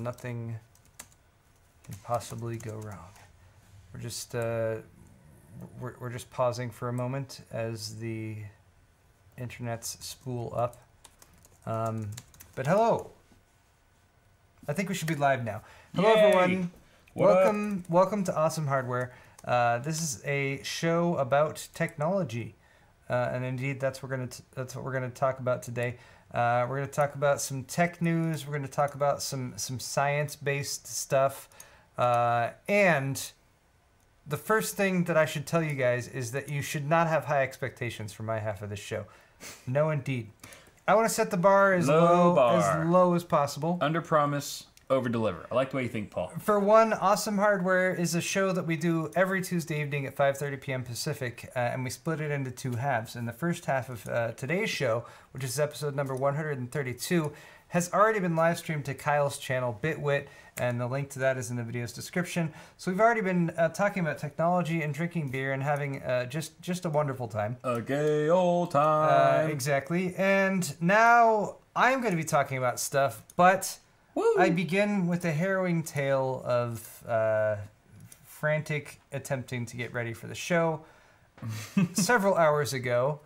nothing can possibly go wrong. We're just we're just pausing for a moment as the internets spool up. But hello. I think we should be live now. Hello, everyone. Welcome to Awesome Hardware. This is a show about technology, and indeed, that's what we're gonna talk about today. We're gonna talk about some tech news. We're gonna talk about some science-based stuff, and the first thing that I should tell you guys is that you should not have high expectations for my half of this show. No, indeed. I want to set the bar as low as possible. Under promise, over deliver. I like the way you think, Paul. For one, Awesome Hardware is a show that we do every Tuesday evening at 5:30 p.m. Pacific, and we split it into two halves. And the first half of today's show, which is episode number 132, has already been live streamed to Kyle's channel, Bitwit, and the link to that is in the video's description. So we've already been talking about technology and drinking beer and having just a wonderful time. A gay old time. Exactly. And now I'm going to be talking about stuff, but woo! I begin with a harrowing tale of frantic attempting to get ready for the show several hours ago.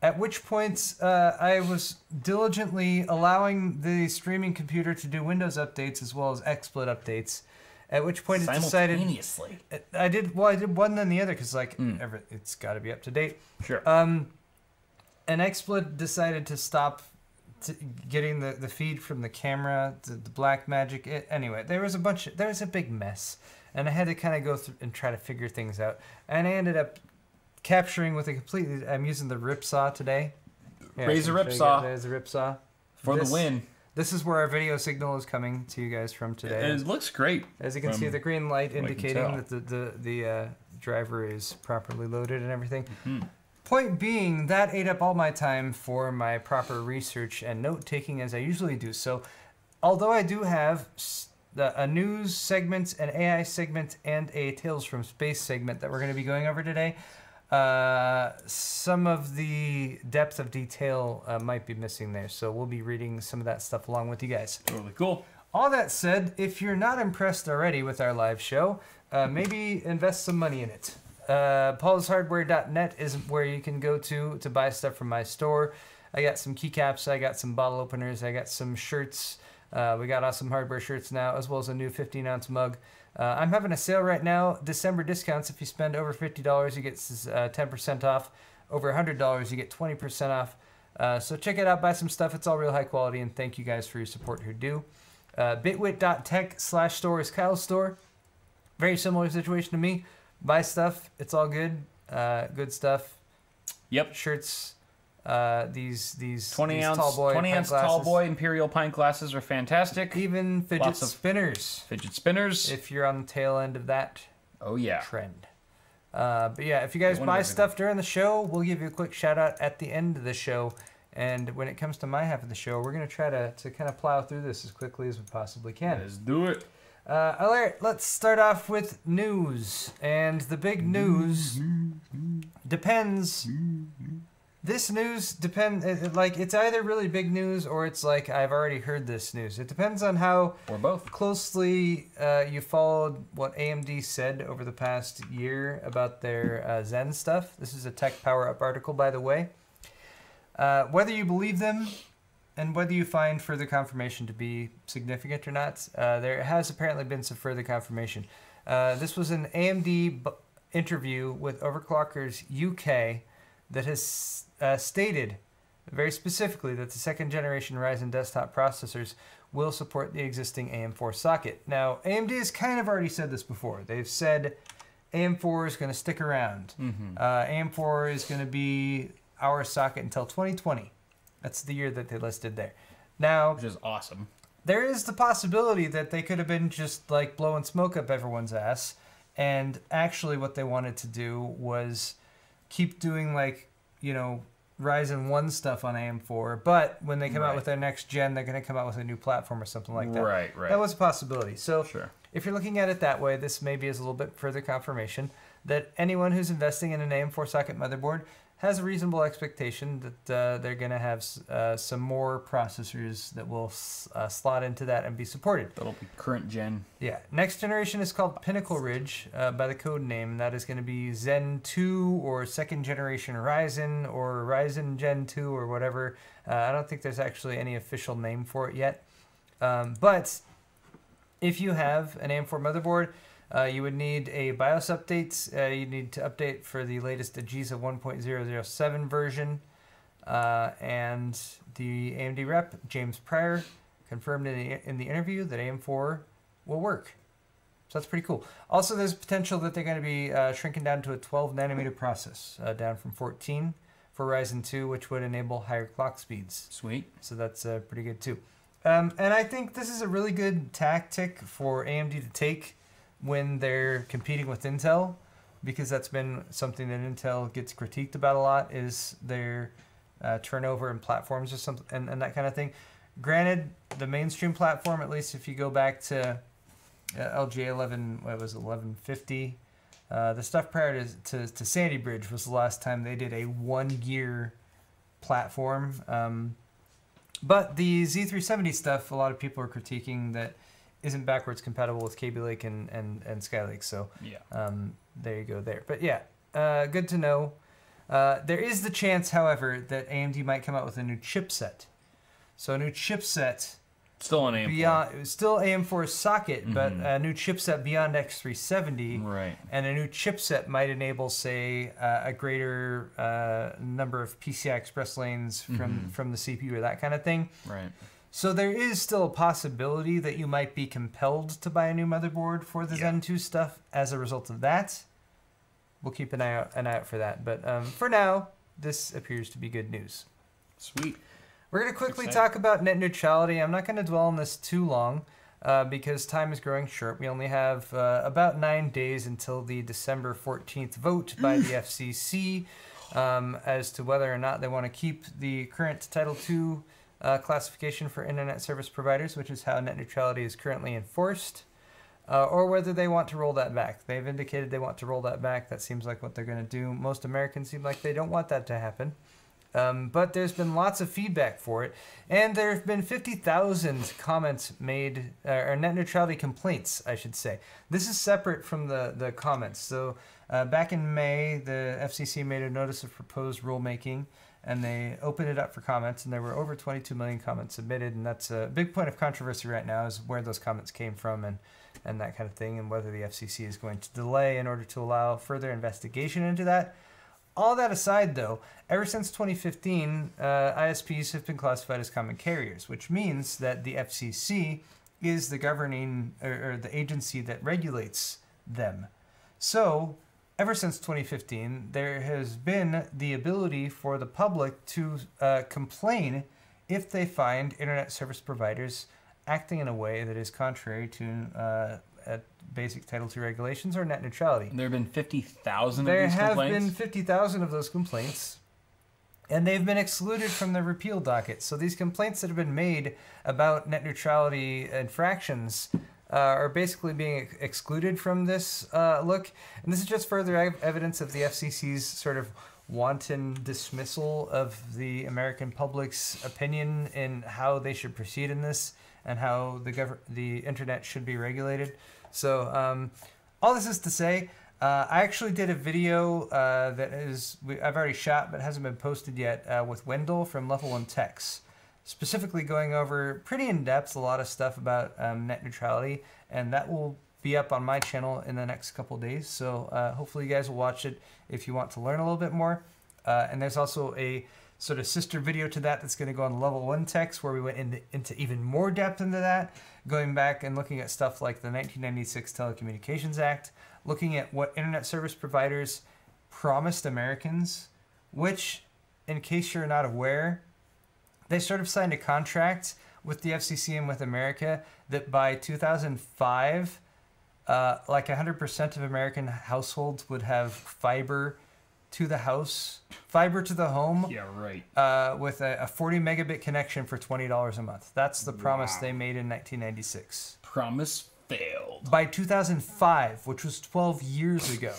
At which point, I was diligently allowing the streaming computer to do Windows updates as well as XSplit updates. At which point it decided... Simultaneously. I did one then the other because it's got to be up to date. Sure. And XSplit decided to stop getting the feed from the camera, the Blackmagic. Anyway, there was a big mess, and I had to kind of go through and try to figure things out. And I ended up capturing with a completely... I'm using the Ripsaw today. Yeah, Razer Ripsaw. There's a Ripsaw. For the win. This is where our video signal is coming to you guys from today. And it looks great. As you can see, the green light indicating that the driver is properly loaded and everything. Mm-hmm. Point being, that ate up all my time for my proper research and note-taking as I usually do. So, although I do have a news segment, an AI segment, and a Tales from Space segment that we're going to be going over today, some of the depth of detail might be missing there, so we'll be reading some of that stuff along with you guys. Totally cool. All that said, if you're not impressed already with our live show, maybe invest some money in it. paulshardware.net is where you can go to buy stuff from my store. I got some keycaps, I got some bottle openers, I got some shirts. We got Awesome Hardware shirts now, as well as a new 15-ounce mug. I'm having a sale right now, December discounts. If you spend over $50, you get 10% off. Over $100, you get 20% off. So check it out, buy some stuff. It's all real high quality, and thank you guys for your support who do. Bitwit.tech/store is Kyle's store. Very similar situation to me. Buy stuff. It's all good. Good stuff. Yep. Shirts. These 20-ounce tall boy Imperial pint glasses are fantastic. Even fidget spinners. Fidget spinners. If you're on the tail end of that trend. But yeah, if you guys buy stuff during the show, we'll give you a quick shout out at the end of the show. And when it comes to my half of the show, we're going to try to kind of plow through this as quickly as we possibly can. Let's do it. All right, let's start off with news. And the big news depends... This news depends, it's either really big news or it's like, I've already heard this news. It depends on how or both closely you followed what AMD said over the past year about their Zen stuff. This is a Tech Power Up article, by the way. Whether you believe them and whether you find further confirmation to be significant or not, there has apparently been some further confirmation. This was an AMD interview with Overclockers UK that has stated very specifically that the second generation Ryzen desktop processors will support the existing AM4 socket. Now, AMD has kind of already said this before. They've said AM4 is going to stick around. Mm-hmm. AM4 is going to be our socket until 2020. That's the year that they listed there. Now, which is awesome. There is the possibility that they could have been just like blowing smoke up everyone's ass, and actually what they wanted to do was keep doing Ryzen 1 stuff on AM4, but when they come out with their next gen, they're going to come out with a new platform or something like that. Right. That was a possibility. So sure. If you're looking at it that way, this maybe is a little bit further confirmation that anyone who's investing in an AM4 socket motherboard has a reasonable expectation that they're going to have some more processors that will slot into that and be supported. That'll be current gen. Yeah. Next generation is called Pinnacle Ridge by the code name. That is going to be Zen 2 or second generation Ryzen or Ryzen Gen 2 or whatever. I don't think there's actually any official name for it yet. But if you have an AM4 motherboard, you would need a BIOS update. You need to update for the latest AGESA 1.007 version. And the AMD rep, James Pryor, confirmed in the interview that AM4 will work. So that's pretty cool. Also, there's potential that they're going to be shrinking down to a 12 nanometer process, down from 14 for Ryzen 2, which would enable higher clock speeds. Sweet. So that's pretty good too. And I think this is a really good tactic for AMD to take when they're competing with Intel, because that's been something that Intel gets critiqued about a lot, is their turnover in platforms or something and that kind of thing. Granted, the mainstream platform, at least if you go back to LGA 1150, the stuff prior to Sandy Bridge was the last time they did a 1 year platform. But the Z370 stuff, a lot of people are critiquing that isn't backwards compatible with Kaby Lake and Skylake. So yeah, there you go there. But yeah, good to know. There is the chance, however, that AMD might come out with a new chipset. So a new chipset. Still an AM4. Beyond, still AM4 socket, but a new chipset beyond X370. Right. And a new chipset might enable, say, a greater number of PCI Express lanes from the CPU or that kind of thing. Right. So there is still a possibility that you might be compelled to buy a new motherboard for the Zen 2 stuff as a result of that. We'll keep an eye out for that. But for now, this appears to be good news. Sweet. We're going to quickly talk about net neutrality. I'm not going to dwell on this too long because time is growing short. We only have about 9 days until the December 14th vote by the FCC as to whether or not they want to keep the current Title II classification for internet service providers, which is how net neutrality is currently enforced, or whether they want to roll that back. They've indicated they want to roll that back. That seems like what they're going to do. Most Americans seem like they don't want that to happen. But there's been lots of feedback for it, and there have been 50,000 comments made, or net neutrality complaints, I should say. This is separate from the comments. So back in May, the FCC made a notice of proposed rulemaking, and they opened it up for comments, and there were over 22 million comments submitted, and that's a big point of controversy right now, is where those comments came from and that kind of thing, and whether the FCC is going to delay in order to allow further investigation into that. All that aside, though, ever since 2015, ISPs have been classified as common carriers, which means that the FCC is the governing or the agency that regulates them. So, ever since 2015, there has been the ability for the public to complain if they find internet service providers acting in a way that is contrary to basic Title II regulations or net neutrality. There have been 50,000 of these complaints? There have been 50,000 of those complaints, and they've been excluded from the repeal docket. So these complaints that have been made about net neutrality infractions are basically being excluded from this look. And this is just further evidence of the FCC's sort of wanton dismissal of the American public's opinion in how they should proceed in this and how the internet should be regulated. So all this is to say, I actually did a video that I've already shot but hasn't been posted yet with Wendell from Level 1 Techs, specifically going over pretty in depth a lot of stuff about net neutrality, and that will be up on my channel in the next couple days. So hopefully you guys will watch it if you want to learn a little bit more. And there's also a sort of sister video to that that's going to go on Level 1 Techs, where we went into even more depth into that, going back and looking at stuff like the 1996 Telecommunications Act, looking at what internet service providers promised Americans, which, in case you're not aware, they sort of signed a contract with the FCC and with America that by 2005, like 100% of American households would have fiber to the house, fiber to the home. Yeah, right. With a 40 megabit connection for $20 a month. That's the promise they made in 1996. Promise failed. By 2005, which was 12 years ago.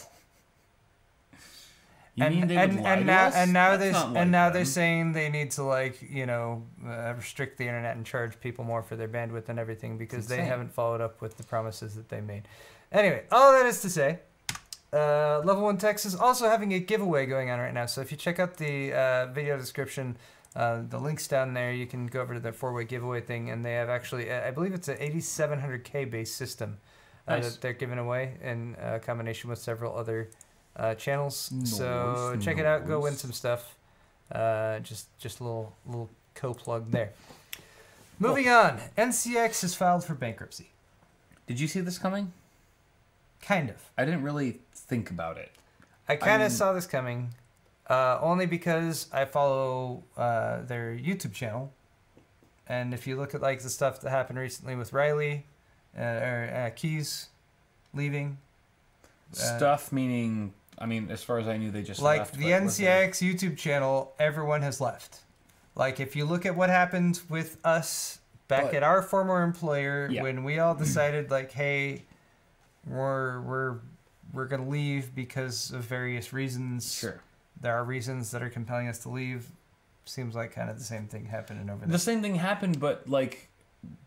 Now they're saying they need to restrict the internet and charge people more for their bandwidth and everything because they haven't followed up with the promises that they made. Anyway, all that is to say, Level 1 Techs is also having a giveaway going on right now. So if you check out the video description, the link's down there. You can go over to the 4-way giveaway thing, and they have actually, I believe it's an 8700K based system that they're giving away in combination with several other channels. So check it out. Go win some stuff. Just a little co-plug there. Moving on. NCX has filed for bankruptcy. Did you see this coming? Kind of. I didn't really think about it. I kind of saw this coming, only because I follow their YouTube channel, and if you look at the stuff that happened recently with Riley, or Keys, leaving. Stuff meaning, as far as I knew, they just left. The NCX YouTube channel, everyone has left. If you look at what happened with us back at our former employer, when we all decided hey, we're gonna leave because of various reasons. Sure. There are reasons that are compelling us to leave. Seems like kind of the same thing happening over there. The same thing happened, but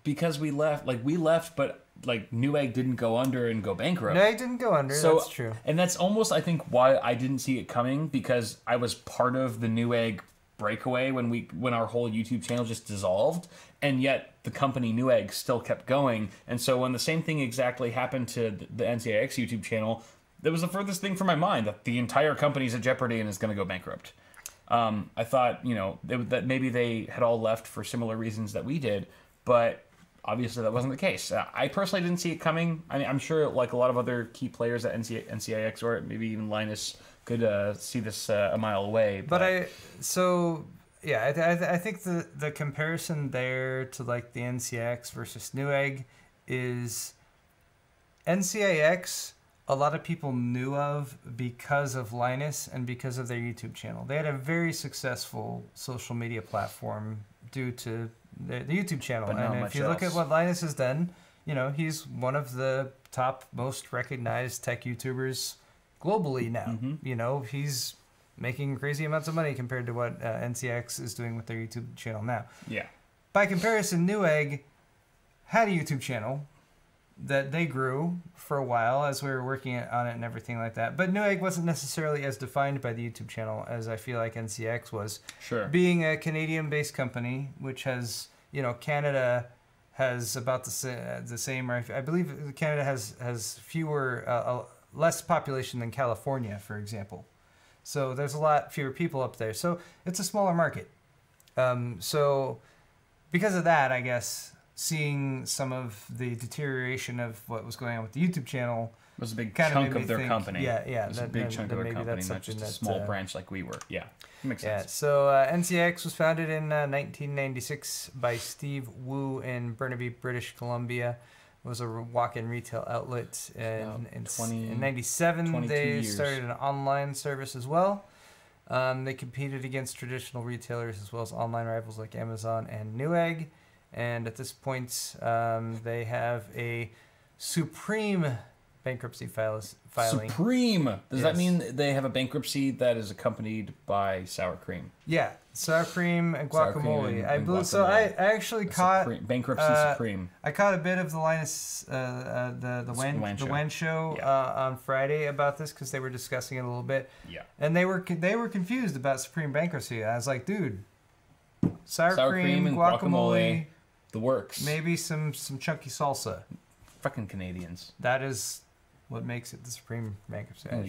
because we left, but Newegg didn't go under and go bankrupt. Newegg didn't go under. So, that's true. And that's almost, I think, why I didn't see it coming, because I was part of the Newegg breakaway when our whole YouTube channel just dissolved, and yet the company Newegg still kept going. And so when the same thing exactly happened to the NCIX YouTube channel, that was the furthest thing from my mind, that the entire company's at jeopardy and is going to go bankrupt. I thought, that maybe they had all left for similar reasons that we did, but obviously that wasn't the case. I personally didn't see it coming. I'm sure a lot of other key players at NCIX or maybe even Linus could see this a mile away. I think the comparison there to the NCIX versus Newegg is NCIX, a lot of people knew of because of Linus and because of their YouTube channel. They had a very successful social media platform due to the YouTube channel. And if you look at what Linus has done, he's one of the top most recognized tech YouTubers globally now. Mm-hmm. He's making crazy amounts of money compared to what NCX is doing with their YouTube channel now. Yeah. By comparison, Newegg had a YouTube channel that they grew for a while as we were working on it and everything like that. But Newegg wasn't necessarily as defined by the YouTube channel as I feel like NCX was. Sure. Being a Canadian-based company, which has, Canada has about the same, or I believe Canada has less population than California, for example. So there's a lot fewer people up there. So it's a smaller market. So because of that, I guess, seeing some of the deterioration of what was going on with the YouTube channel was a big chunk of their company. Yeah. It was a big chunk of their company, not just a small branch like we were. Yeah, makes sense. Yeah, so NCX was founded in 1996 by Steve Wu in Burnaby, British Columbia. It was a walk-in retail outlet. In 97, they started an online service as well. They competed against traditional retailers as well as online rivals like Amazon and Newegg. And at this point, they have a Supreme bankruptcy filing. Supreme! Does that mean they have a bankruptcy that is accompanied by sour cream? Yeah, sour cream and guacamole. I believe so. I actually caught bankruptcy Supreme. I caught a bit of the Linus the Wen show on Friday about this because they were discussing it a little bit. Yeah, and they were confused about Supreme bankruptcy. I was like, dude, sour cream and guacamole. The works. Maybe some chunky salsa. Fucking Canadians. That is what makes it the Supreme bankruptcy. I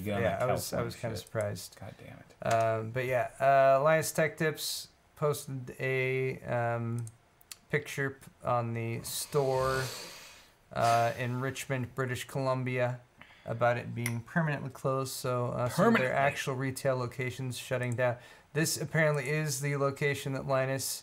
was kind of surprised. God damn it. But yeah, Linus Tech Tips posted a picture on the store in Richmond, British Columbia, about it being permanently closed. So some of their actual retail locations shutting down. This apparently is the location that Linus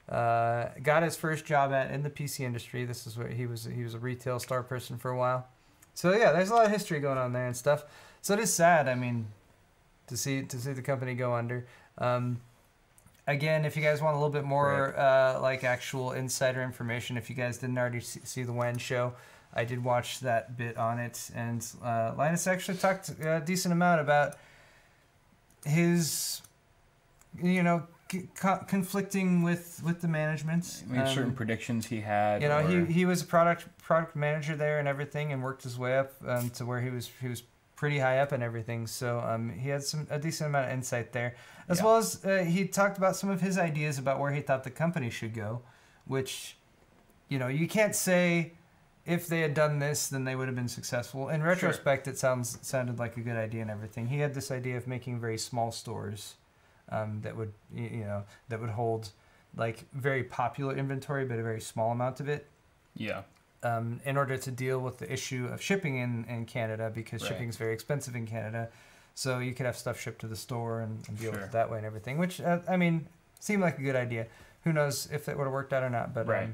got his first job at in the PC industry. This is where he was a retail star person for a while. So yeah, there's a lot of history going on there and stuff. So it is sad, to see the company go under. Again, if you guys want a little bit more actual insider information, if you guys didn't already see the Wen show, I did watch that bit on it, and Linus actually talked a decent amount about his, you know, conflicting with the management. I mean, certain predictions he had. You know, or... he was a product manager there and everything, and worked his way up to where he was pretty high up and everything. So he had a decent amount of insight there, as well as he talked about some of his ideas about where he thought the company should go, which, you know, you can't say if they had done this, then they would have been successful. In retrospect, it sounded like a good idea and everything. He had this idea of making very small stores that would, you know, that would hold like very popular inventory, but a very small amount of it. Yeah. In order to deal with the issue of shipping in Canada, because shipping is very expensive in Canada. So you could have stuff shipped to the store and deal with it that way and everything, which, I mean, seemed like a good idea. Who knows if it would have worked out or not, but RIP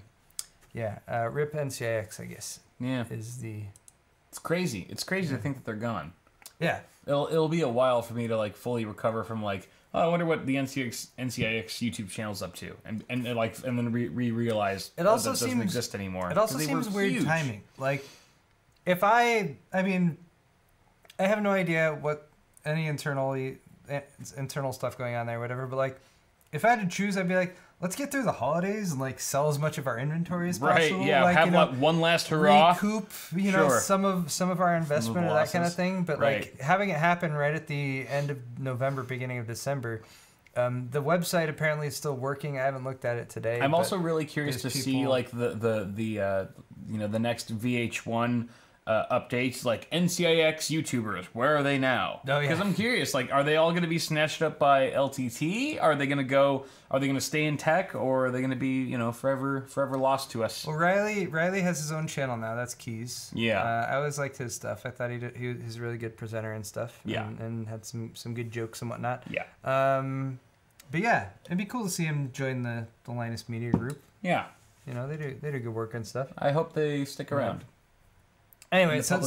NCIX, I guess. Yeah. It's crazy. It's crazy to think that they're gone. Yeah. It'll be a while for me to like fully recover from like, oh, I wonder what the NCIX YouTube channel's up to, and then realize it also that doesn't exist anymore. It also seems weird timing. Like, if I mean, I have no idea what any internal stuff going on there, or whatever. But like, if I had to choose, I'd be like, let's get through the holidays and like sell as much of our inventory as possible. Right? Yeah. Like, have like one last hurrah. Recoup, you know, some of our investment or that kind of thing. But like having it happen right at the end of November, beginning of December. The website apparently is still working. I haven't looked at it today. I'm also really curious to see like the you know, the next VH1 updates, like NCIX YouTubers. Where are they now? Oh, yeah. Because I'm curious, like, are they all going to be snatched up by LTT? Are they going to stay in tech, or are they going to be, you know, forever lost to us? Well, Riley has his own channel now. That's Keys. Yeah. I always liked his stuff. I thought he's a really good presenter and stuff. Yeah. And had some good jokes and whatnot. Yeah. But yeah, it'd be cool to see him join the Linus Media Group. Yeah. You know, they do good work and stuff. I hope they stick around. Anyway, so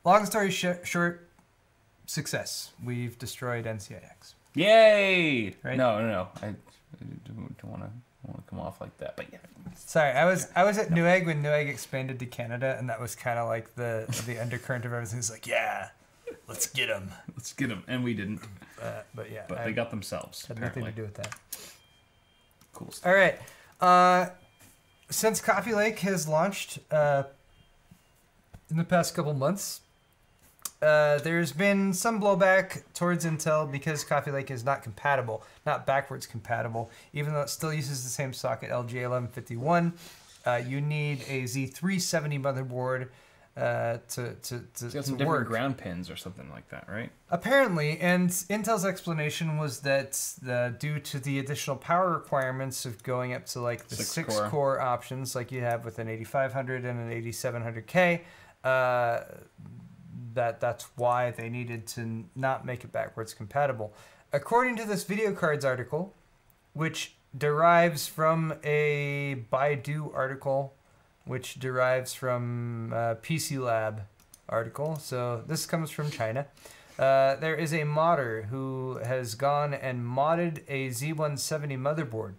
long story short, success. We've destroyed NCIX. Yay! Right? No. I don't want to come off like that, but yeah. Sorry, I was at Newegg when Newegg expanded to Canada, and that was kind of like the undercurrent of everything. It's like, yeah, let's get them. Let's get them, and we didn't. But yeah, they got themselves. Had apparently. nothing to do with that. Cool stuff. All right. Since Coffee Lake has launched in the past couple months, there's been some blowback towards Intel because Coffee Lake is not backwards compatible, even though it still uses the same socket LGA1151. You need a Z370 motherboard it's got some different ground pins or something like that, right? Apparently, and Intel's explanation was that due to the additional power requirements of going up to like the six core options like you have with an 8500 and an 8700K, that's why they needed to not make it backwards compatible. According to this Video Cards article, which derives from a Baidu article, which derives from PC Lab article. So this comes from China. There is a modder who has gone and modded a Z170 motherboard,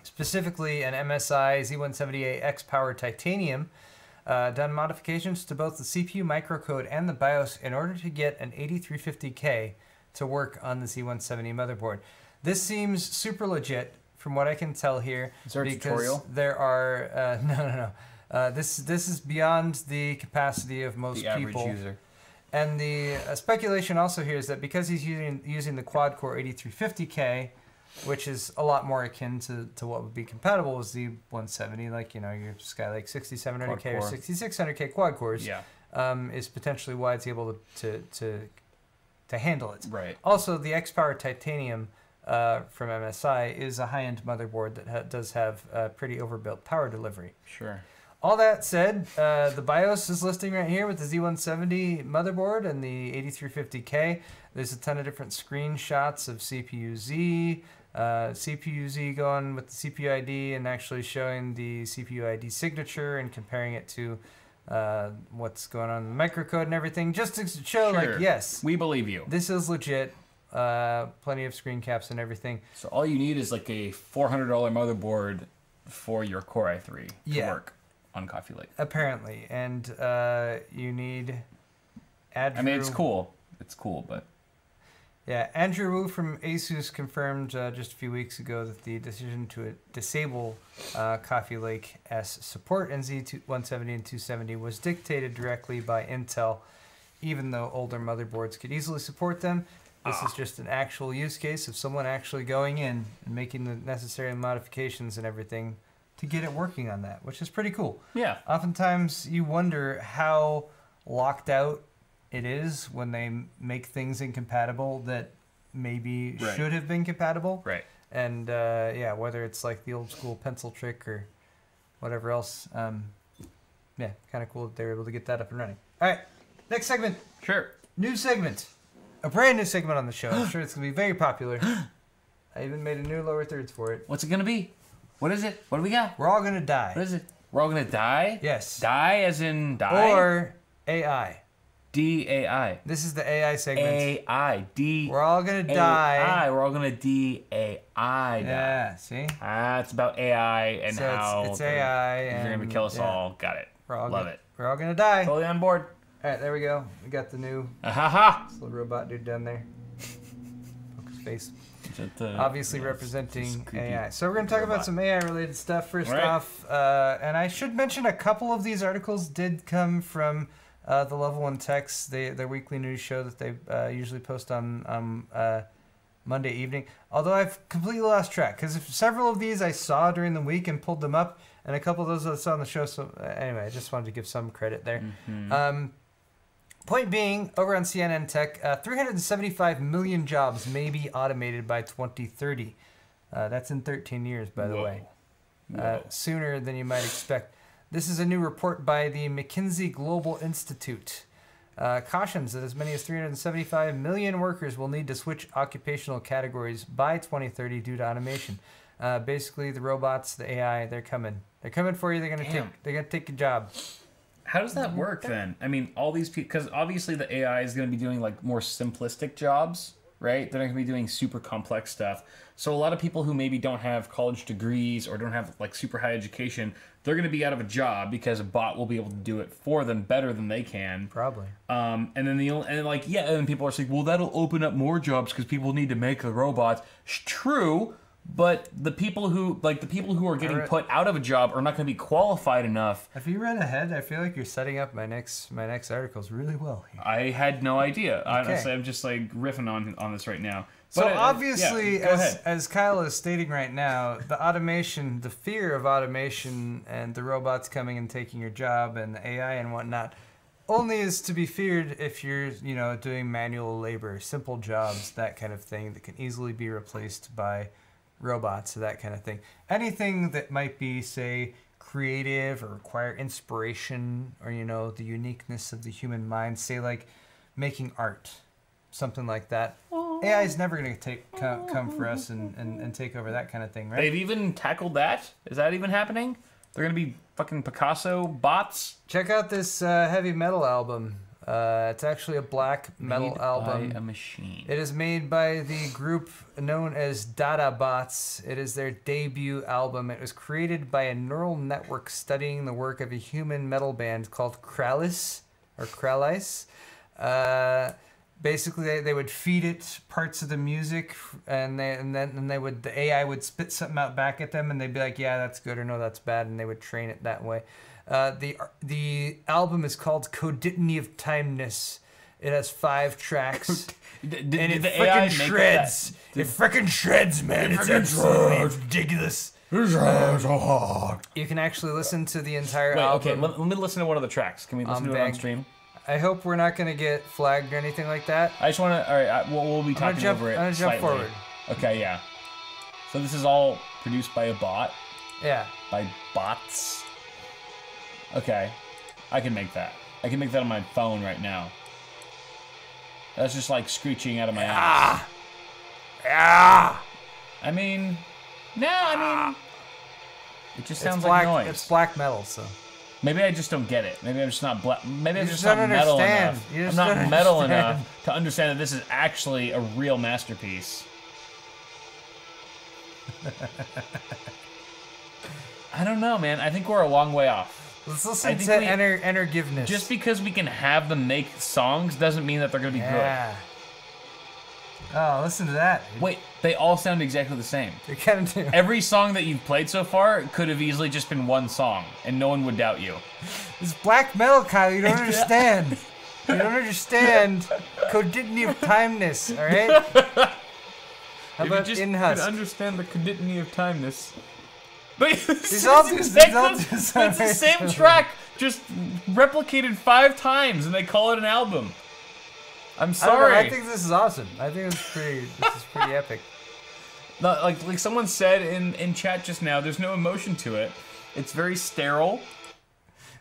specifically an MSI Z170A X-Power Titanium, done modifications to both the CPU microcode and the BIOS in order to get an 8350K to work on the Z170 motherboard. This seems super legit from what I can tell here. Is there a tutorial? There are no. This is beyond the capacity of most people. The average user. And the speculation also here is that because he's using the quad-core 8350K, which is a lot more akin to what would be compatible with Z170, like, you know, your Skylake 6700K or 6600K quad cores, is potentially why it's able to handle it. Right. Also, the X-Power Titanium from MSI is a high-end motherboard that does have pretty overbuilt power delivery. Sure. All that said, the BIOS is listing right here with the Z170 motherboard and the 8350K. There's a ton of different screenshots of CPU-Z, CPU-Z going with the CPU ID and actually showing the CPU ID signature and comparing it to what's going on in the microcode and everything, just to show, like, yes, we believe you. This is legit. Plenty of screen caps and everything. So all you need is like a $400 motherboard for your Core i3 to work on Coffee Lake. Apparently, and you need. I mean, it's cool. It's cool, but Yeah, Andrew Wu from ASUS confirmed just a few weeks ago that the decision to disable Coffee Lake S support in Z170 and 270 was dictated directly by Intel, even though older motherboards could easily support them. This is just an actual use case of someone actually going in and making the necessary modifications and everything to get it working on that, which is pretty cool. Yeah. Oftentimes you wonder how locked out it is when they make things incompatible that maybe should have been compatible. Right. And yeah, whether it's like the old school pencil trick or whatever else. Yeah, kind of cool that they were able to get that up and running. All right, next segment. Sure. New segment. A brand new segment on the show. I'm sure it's going to be very popular. I even made a new lower thirds for it. What's it going to be? What is it? What do we got? We're all going to die. What is it? We're all going to die? Yes. Die as in die? Or AI. D-A-I. This is the AI segment. A-I. D. We're all going to die. A-I. We're all going to D-A-I. Yeah, see? It's about AI and So how it's AI they're going to and- kill us yeah. all. Got it. Love it. We're all going to die. Totally on board. All right, there we go. We got the new Ha little robot dude down there. Poke his face. ha. Obviously it's representing creepy AI. So we're going to talk about robot. some AI-related stuff first Right. off. And I should mention a couple of these articles did come from the Level 1 Techs, their weekly news show that they usually post on Monday evening. Although I've completely lost track, because several of these I saw during the week and pulled them up, and a couple of those I saw on the show. So anyway, I just wanted to give some credit there. Point being, over on CNN Tech, 375 million jobs may be automated by 2030. That's in 13 years, by the way. Sooner than you might expect. This is a new report by the McKinsey Global Institute. Cautions that as many as 375 million workers will need to switch occupational categories by 2030 due to automation. Basically, the robots, the AI, they're coming. They're coming for you. They're gonna take your job. How does that work then? I mean, all these people, because obviously the AI is going to be doing like more simplistic jobs, right? They're not going to be doing super complex stuff. So a lot of people who maybe don't have college degrees or don't have like super high education, they're going to be out of a job because a bot will be able to do it for them better than they can. Probably. And then and people are saying, well, that'll open up more jobs because people need to make the robots. True. But the people who are getting put out of a job are not going to be qualified enough. If you read ahead, I feel like you're setting up my next articles really well here. I had no idea. Okay. Honestly, I'm just like riffing on this right now. So But, obviously, yeah, go ahead. as Kyle is stating right now, the fear of automation and the robots coming and taking your job and the AI and whatnot, only is to be feared if you're, doing manual labor, simple jobs, that kind of thing that can easily be replaced by robots, that kind of thing. Anything that might be, say, creative or require inspiration or, the uniqueness of the human mind, say like making art, something like that. AI is never going to come for us and take over that kind of thing, right? They've even tackled that. Is that even happening? They're going to be fucking Picasso bots? Check out this heavy metal album. It's actually a black metal Made album. by a machine. It is made by the group known as Dada Bots. It is their debut album. It was created by a neural network studying the work of a human metal band called Krallice. Basically, they would feed it parts of the music, and then the AI would spit something out back at them, and they'd be like, "Yeah, that's good," or "No, that's bad," and they would train it that way. The album is called Coditany of Timeness. It has 5 tracks. And it freaking shreds. It freaking shreds, man. It's absolutely ridiculous. You can actually listen to the entire album. Okay, let me listen to one of the tracks. Can we listen to it on stream? I hope we're not going to get flagged or anything like that. I just want to. All right, we'll be talking over it. I'm going to jump slightly. forward. Okay, yeah. So this is all produced by a bot. Yeah. By bots. Okay, I can make that. I can make that on my phone right now. That's just like screeching out of my ass. Yeah. I mean, it just sounds black, like noise. It's black metal, so. Maybe I just don't get it. Maybe I'm just not Maybe I'm You just just not don't metal understand. enough. You I'm just not don't metal understand. enough to understand that this is actually a real masterpiece. I don't know, man. I think we're a long way off. Let's listen to Enter Giveness. Just because we can have them make songs doesn't mean that they're going to be yeah. Oh, listen to that. Wait, they all sound exactly the same. They kind of do. Every song that you've played so far could have easily just been one song, and no one would doubt you. It's black metal, Kyle. You don't understand. You don't understand coditiny of timeness, all right? How about in could husk? understand the coditiny of timeness. But These all do sound it's very the same similar. track, just replicated 5 times, and they call it an album. I'm I don't know, sorry. I think this is awesome. I think this is pretty epic. No, like someone said in chat just now, there's no emotion to it. It's very sterile.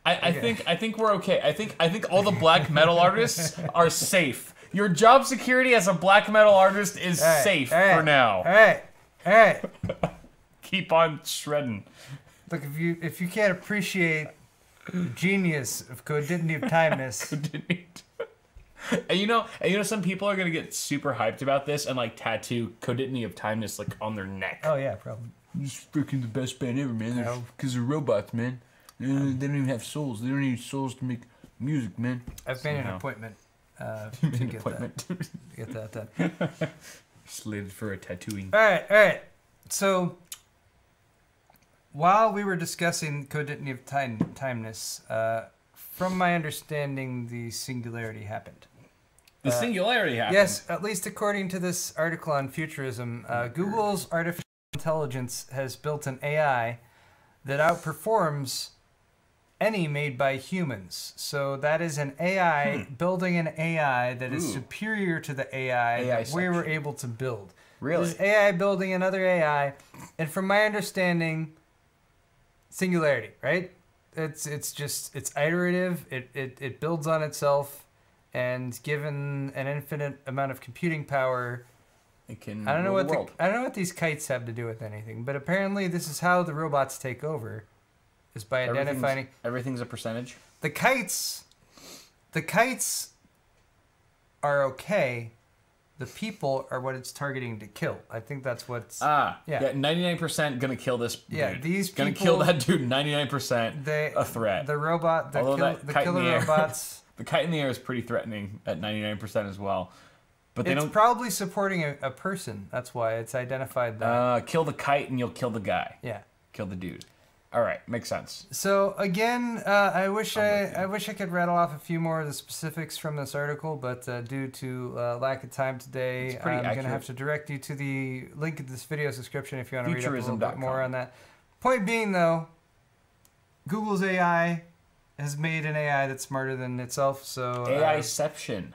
I think we're okay. I think all the black metal artists are safe. Your job security as a black metal artist is All right, safe all right, for now. All right. Keep on shredding. Look, if you can't appreciate the genius of coditiny of timeness, And you know, some people are gonna get super hyped about this and like tattoo coditiny of timeness like on their neck. oh yeah, probably. It's freaking the best band ever, man. No. Because they're robots, man. They don't even have souls. They don't need souls to make music, man. I've made an Somehow. appointment to An get appointment. that. Get that done. Slated for a tattooing. All right. So, while we were discussing coditiny of timeness, from my understanding, the singularity happened. The singularity happened. Yes, at least according to this article on futurism, Google's artificial intelligence has built an AI that outperforms any made by humans. So that is an AI building an AI that is Ooh. superior to the AI that we were able to build. Really? This AI building another AI, and from my understanding, singularity, right? It's iterative. It builds on itself, and given an infinite amount of computing power, It can I don't know rule what the world. I don't know what these kites have to do with anything, but apparently this is how the robots take over, is by identifying Everything's a percentage. the kites. The kites are okay. The people are what it's targeting to kill. I think that's what's Yeah. Yeah. 99% gonna kill this Yeah, dude. these gonna people- kill that dude. 99% they a threat. The robot, Although that the kite in killer the air- robots. The kite in the air is pretty threatening at 99% as well. But they It's don't probably supporting a person. That's why it's identified that. kill the kite and you'll kill the guy. Yeah. Kill the dude. All right, makes sense. So again, I wish with you. I wish I could rattle off a few more of the specifics from this article, but due to lack of time today, It's pretty I'm gonna accurate. have to direct you to the link in this video's description if you want to read up a little bit Futurism.com. more on that. Point being, though, Google's AI has made an AI that's smarter than itself. So AIception.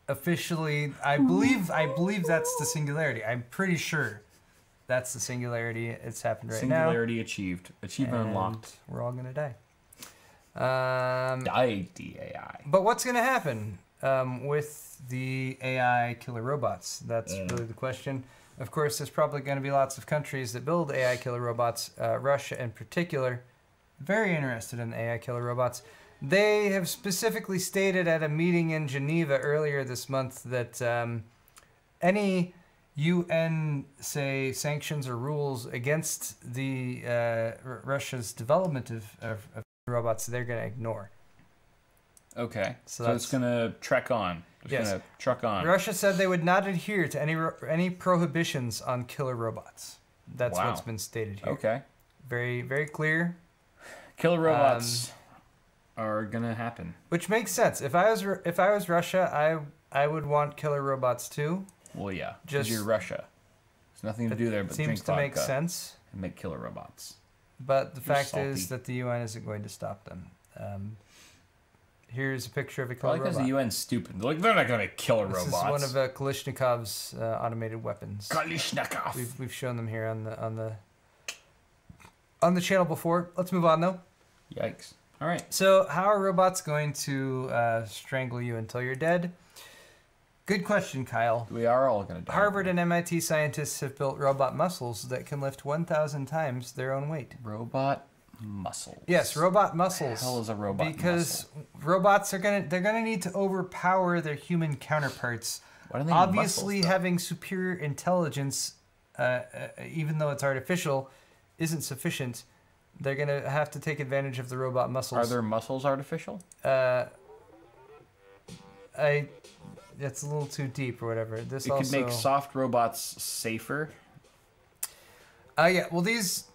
officially, I believe that's the singularity. I'm pretty sure that's the singularity. It's happened right now. Singularity achieved. Achievement And unlocked. we're all gonna die. Die DAI. But what's gonna happen with the AI killer robots? That's really the question. Of course, there's probably going to be lots of countries that build AI killer robots. Russia, in particular, very interested in AI killer robots. They have specifically stated at a meeting in Geneva earlier this month that any UN, say, sanctions or rules against the Russia's development of robots, they're going to ignore. Okay. So So it's that's- gonna trek on. It's Yes. gonna truck on. Russia said they would not adhere to any prohibitions on killer robots. That's Wow. what's been stated here. Okay. Very, very clear. Killer robots are gonna happen. Which makes sense. If I was Russia, I would want killer robots too. Well, yeah. Just- Just you're Russia. There's nothing to do there but Seems drink to vodka make sense. and make killer robots. But the You're fact is salty. that the UN isn't going to stop them. Here's a picture of a killer Probably because robot. the UN's stupid. They're like, they're not gonna kill This robots. is one of Kalishnikov's automated weapons. Kalishnikov. We've shown them here on the channel before. Let's move on though. Yikes. All right. So, how are robots going to strangle you until you're dead? Good question, Kyle. We are all gonna die. Harvard and MIT scientists have built robot muscles that can lift 1,000 times their own weight. Robot muscles. Yes, robot muscles. What the hell is a robot Because muscle? robots are gonna need to overpower their human counterparts. Why do they need Obviously, muscles, though? having superior intelligence, even though it's artificial, isn't sufficient. They're gonna have to take advantage of the robot muscles. Are their muscles artificial? it's a little too deep or whatever. This It also could make soft robots safer. yeah. Well, these.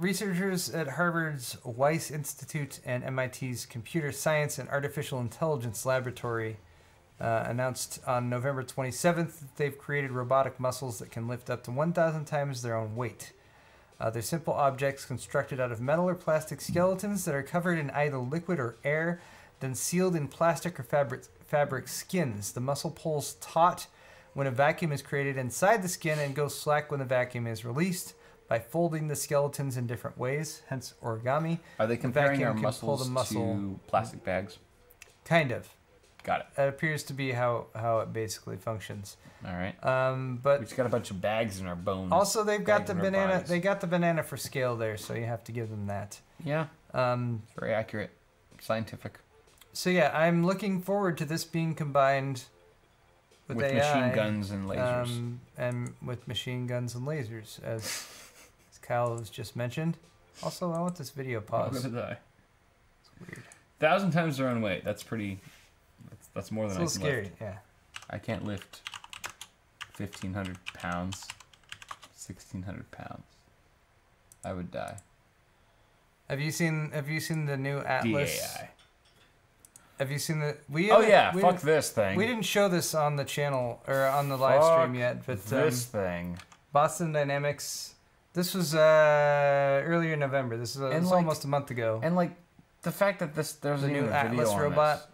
Researchers at Harvard's Weiss Institute and MIT's Computer Science and Artificial Intelligence Laboratory announced on November 27th that they've created robotic muscles that can lift up to 1,000 times their own weight. They're simple objects constructed out of metal or plastic skeletons that are covered in either liquid or air, then sealed in plastic or fabric skins. The muscle pulls taut when a vacuum is created inside the skin and goes slack when the vacuum is released. By folding the skeletons in different ways, hence origami. Are they comparing our vacuum can pull muscles the muscle. to plastic bags? Kind of. Got it. That appears to be how it basically functions. All right. We But just got a bunch of bags in our bones. also they've got bags the in our banana. bodies. They got the banana for scale there, so you have to give them that. Yeah, very accurate, scientific. So yeah, I'm looking forward to this being combined with AI, machine guns and lasers. and with machine guns and lasers, as Kyle has just mentioned. Also, I want this video I'm paused. gonna die. It's weird. 1,000 times their own weight. That's pretty. That's more It's a than I little can scary. lift. Yeah. I can't lift 1,500 pounds, 1,600 pounds. I would die. Have you seen the new Atlas? DAI. Have you seen the? Oh yeah, we fuck didn't- this thing. We didn't show this on the channel or on the live stream Fuck yet, but this thing. Boston Dynamics. This was earlier in November. This is And, it's like- almost a month ago. And like the fact that there's The even new a video Atlas on robot. this.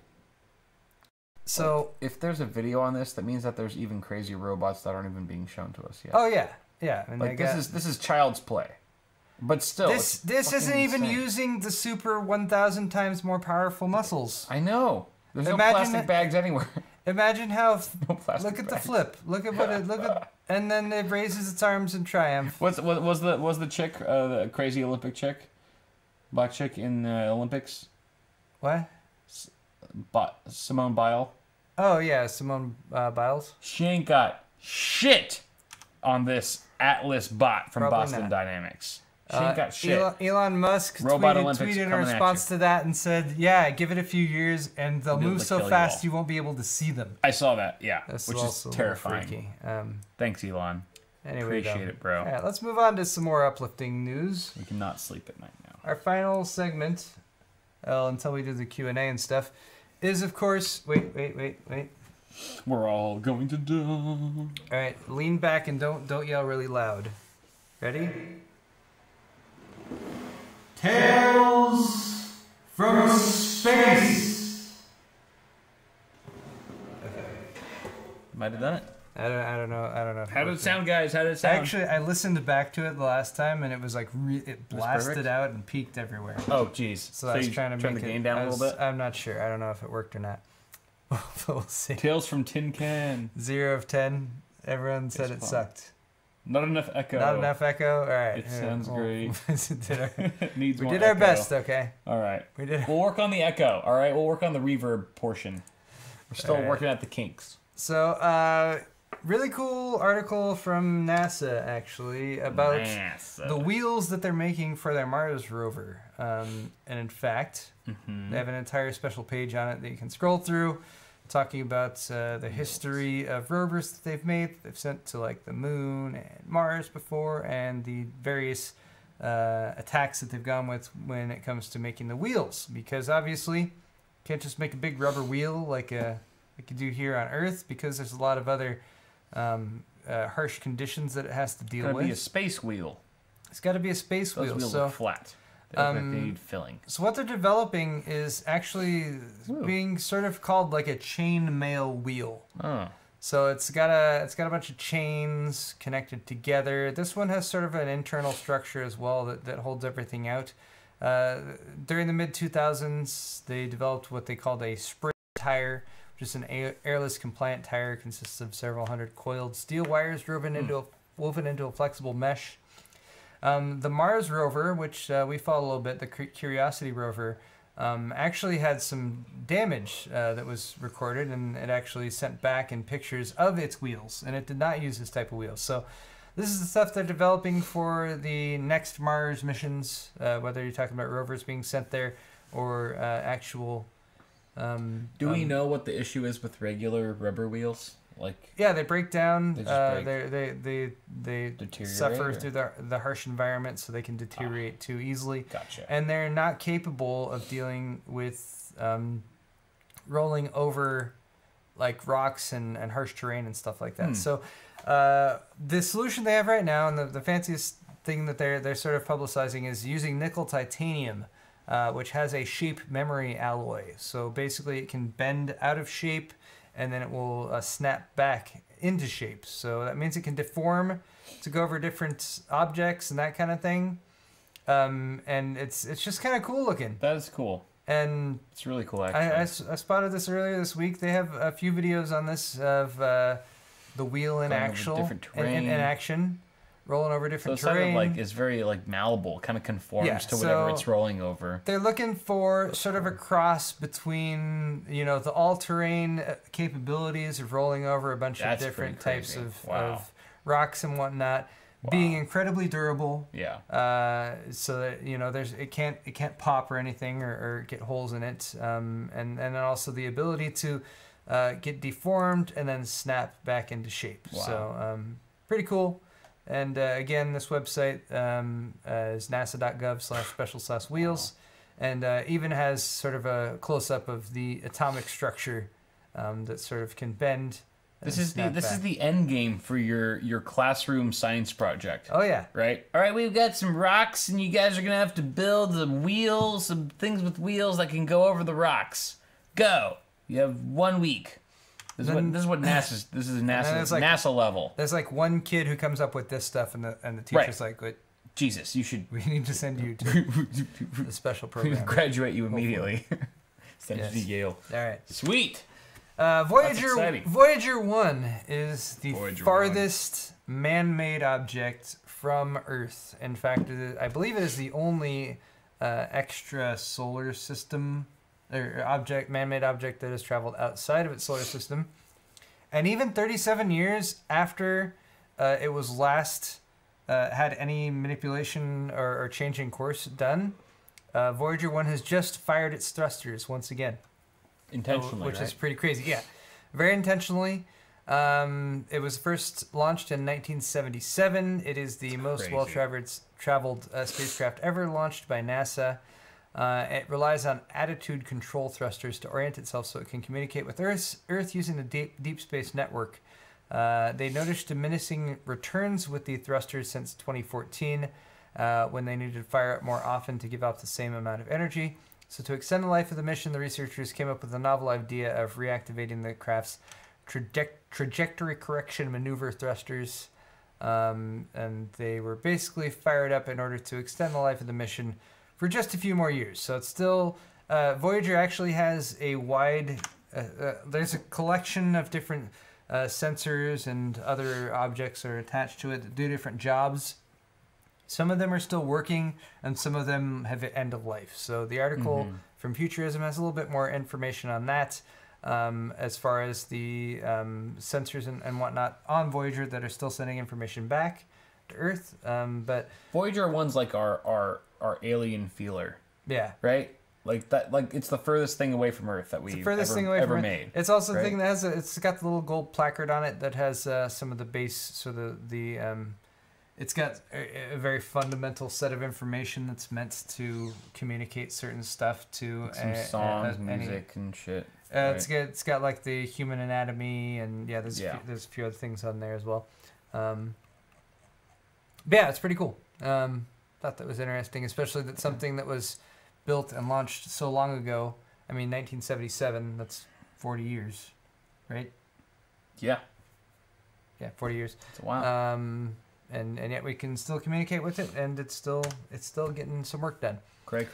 So, If there's a video on this, that means that there's even crazier robots that aren't even being shown to us yet. oh yeah, yeah. And like they got, this is child's play, but still, this it's isn't fucking even insane. using the super 1,000 times more powerful muscles. I know. There's no Imagine plastic that- bags anywhere. Imagine how. No plastic Look at the bags. flip. Look at what it. Look at. And then it raises its arms in triumph. Was the chick the crazy Olympic chick, black chick in the Olympics? What? Simone Biles. Oh yeah, Simone Biles. She ain't got shit on this Atlas bot from Probably Boston not. Dynamics. She ain't got shit. Elon Musk Robot Olympics tweeted in coming at response to that and said, "Yeah, give it a few years, and they'll They'll be able move to so kill you fast all." you won't be able to see them." I saw that, yeah, That's which is also a little terrifying. freaky. Thanks, Elon. Anyway, Appreciate though. it, bro. All right, let's move on to some more uplifting news. We cannot sleep at night now. Our final segment, until we do the Q&A and stuff, is of course. Wait. We're all going to die. All right, lean back and don't yell really loud. Ready? Tales from space. Might have done it. I don't know. If How did it worked. sound, guys? How did it sound? Actually, I listened back to it the last time, and it was like it blasted perfect? out and peaked everywhere. Oh, jeez. So I was you trying to turn make the it, gain down a little bit. I'm not sure. I don't know if it worked or not. We'll see. Tales from Tin Can. 0 of 10. Everyone said it fun. sucked. Not enough echo. Not enough echo. All right. It sounds great. It Needs we more did our echo. best. Okay. All right. We did. We'll work on the echo. All right. We'll work on the reverb portion. We're still Alright. working at the kinks. So, really cool article from NASA actually about NASA. the wheels that they're making for their Mars rover. And in fact, Mhm. they have an entire special page on it that you can scroll through, talking about the history of rovers that they've made, that they've sent to like the moon and Mars before, and the various attacks that they've gone with when it comes to making the wheels. Because obviously, you can't just make a big rubber wheel like you do here on Earth, because there's a lot of other harsh conditions that it has to deal It's gonna be a with. space wheel. It's got to be a space Those wheel. wheels So look flat. They look like they need filling. so what they're developing is actually Ooh. being sort of called like a chain mail wheel. Oh. So it's got a bunch of chains connected together. This one has sort of an internal structure as well that holds everything out. During the mid 2000s, they developed what they called a sprint tire, which is an airless compliant tire. Consists of several hundred coiled steel wires woven into a flexible mesh. The Mars rover, which we follow a little bit, the Curiosity rover, actually had some damage that was recorded, and it actually sent back in pictures of its wheels, and it did not use this type of wheels. So this is the stuff they're developing for the next Mars missions, whether you're talking about rovers being sent there or actual Do we know what the issue is with regular rubber wheels? Like, Yeah, they break down. They just They deteriorate, suffer or- through the harsh environment, so they can deteriorate too easily. gotcha. And they're not capable of dealing with rolling over like rocks and harsh terrain and stuff like that. So the solution they have right now, and the fanciest thing that they're sort of publicizing, is using nickel titanium, which has a shape memory alloy. So basically it can bend out of shape and then it will snap back into shape. So that means it can deform to go over different objects and that kind of thing. And it's just kind of cool looking. That is cool. And It's really cool, I actually. spotted this earlier this week. They have a few videos on this of the wheel in Going over actual different in terrain. action, rolling over So different it's kind of terrain. like it's very like malleable, kind of conforms Yeah, to whatever so- it's rolling over. They're looking for sort of a cross between, the all-terrain capabilities of rolling over a bunch That's of different pretty types crazy. of, Wow. of rocks and whatnot, being incredibly durable. Yeah. So that it can't pop or anything or get holes in it, and then also the ability to get deformed and then snap back into shape. Wow. So pretty cool. And again, this website is nasa.gov/special/wheels, and even has sort of a close up of the atomic structure that sort of can bend. This is the end game for your classroom science project. Oh yeah. Right? All right, we've got some rocks, and you guys are going to have to build some things with wheels that can go over the rocks. Go. You have 1 week. This is what NASA's. This is it's like- NASA level. There's like one kid who comes up with this stuff, and the teacher's like, "Wait, Jesus, you should we need to send you to the special program." graduate you immediately. Send Yes. you to Yale. All right. Sweet. Voyager exciting. 1 is the Voyager farthest man-made object from Earth. In fact, I believe it is the only extra solar system or man-made object that has traveled outside of its solar system. And even 37 years after it was last had any manipulation or changing course done, Voyager 1 has just fired its thrusters once again. Intentionally, Which right? is pretty crazy. Yeah, very intentionally. It was first launched in 1977. It is the most crazy. well-traveled spacecraft ever launched by NASA. It relies on attitude control thrusters to orient itself so it can communicate with Earth using the Deep Space Network. They noticed diminishing returns with the thrusters since 2014, when they needed to fire up more often to give out the same amount of energy. So to extend the life of the mission, the researchers came up with the novel idea of reactivating the craft's trajectory correction maneuver thrusters. And they were basically fired up in order to extend the life of the mission for just a few more years. So it's still... Voyager actually has a wide... there's a collection of different sensors and other objects that are attached to it that do different jobs. Some of them are still working, and some of them have end of life. So the article from Futurism has a little bit more information on that, as far as the sensors and whatnot on Voyager that are still sending information back to Earth. But Voyager 1's like our alien feeler, yeah, right? Like that. Like it's the furthest thing away from Earth that we've ever made. It's also the right? thing that has it's got the little gold placard on it that has some of the base, so the it's got a very fundamental set of information that's meant to communicate certain stuff to Some songs, music, and shit. It's got like the human anatomy, and there's Yeah. there's a few other things on there as well. But yeah, it's pretty cool. Thought that was interesting, especially that something that was built and launched so long ago. I mean, 1977. That's 40 years, right? Yeah, Yeah, 40 years. it's a while. And yet we can still communicate with it, and it's still getting some work done. Cray.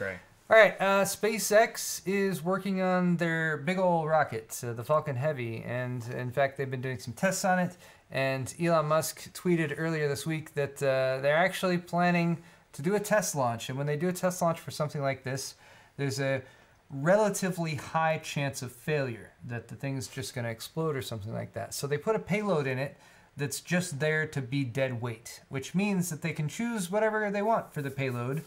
All right, SpaceX is working on their big old rocket, the Falcon Heavy, and in fact they've been doing some tests on it. And Elon Musk tweeted earlier this week that they're actually planning to do a test launch. And when they do a test launch for something like this, there's a relatively high chance of failure, that the thing's just going to explode or something like that. So they put a payload in it that's just there to be dead weight, which means that they can choose whatever they want for the payload.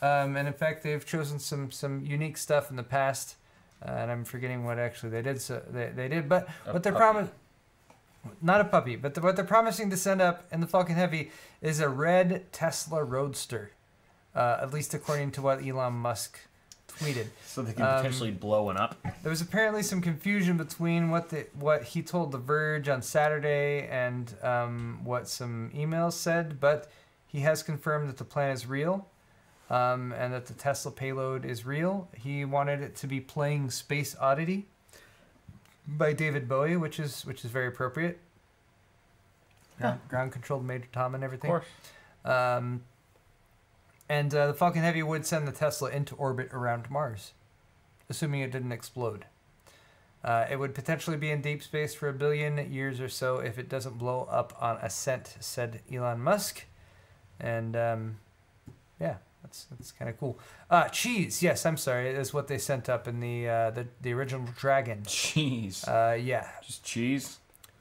And in fact, they've chosen some unique stuff in the past and I'm forgetting what actually they did. So they did, but A what they're puppy. promising, not a puppy, but what they're promising to send up in the Falcon Heavy is a red Tesla Roadster, at least according to what Elon Musk tweeted. So they can potentially blow one up. There was apparently some confusion between what he told The Verge on Saturday and what some emails said, but he has confirmed that the plan is real, and that the Tesla payload is real. He wanted it to be playing Space Oddity by David Bowie, which is very appropriate. Ground controlled Major Tom and Of everything. course. And the Falcon Heavy would send the Tesla into orbit around Mars, assuming it didn't explode. It would potentially be in deep space for 1 billion years or so if it doesn't blow up on ascent, said Elon Musk. And yeah, that's kind of cool. Cheese, yes, I'm sorry, is what they sent up in the original Dragon. Cheese. Yeah. Just cheese?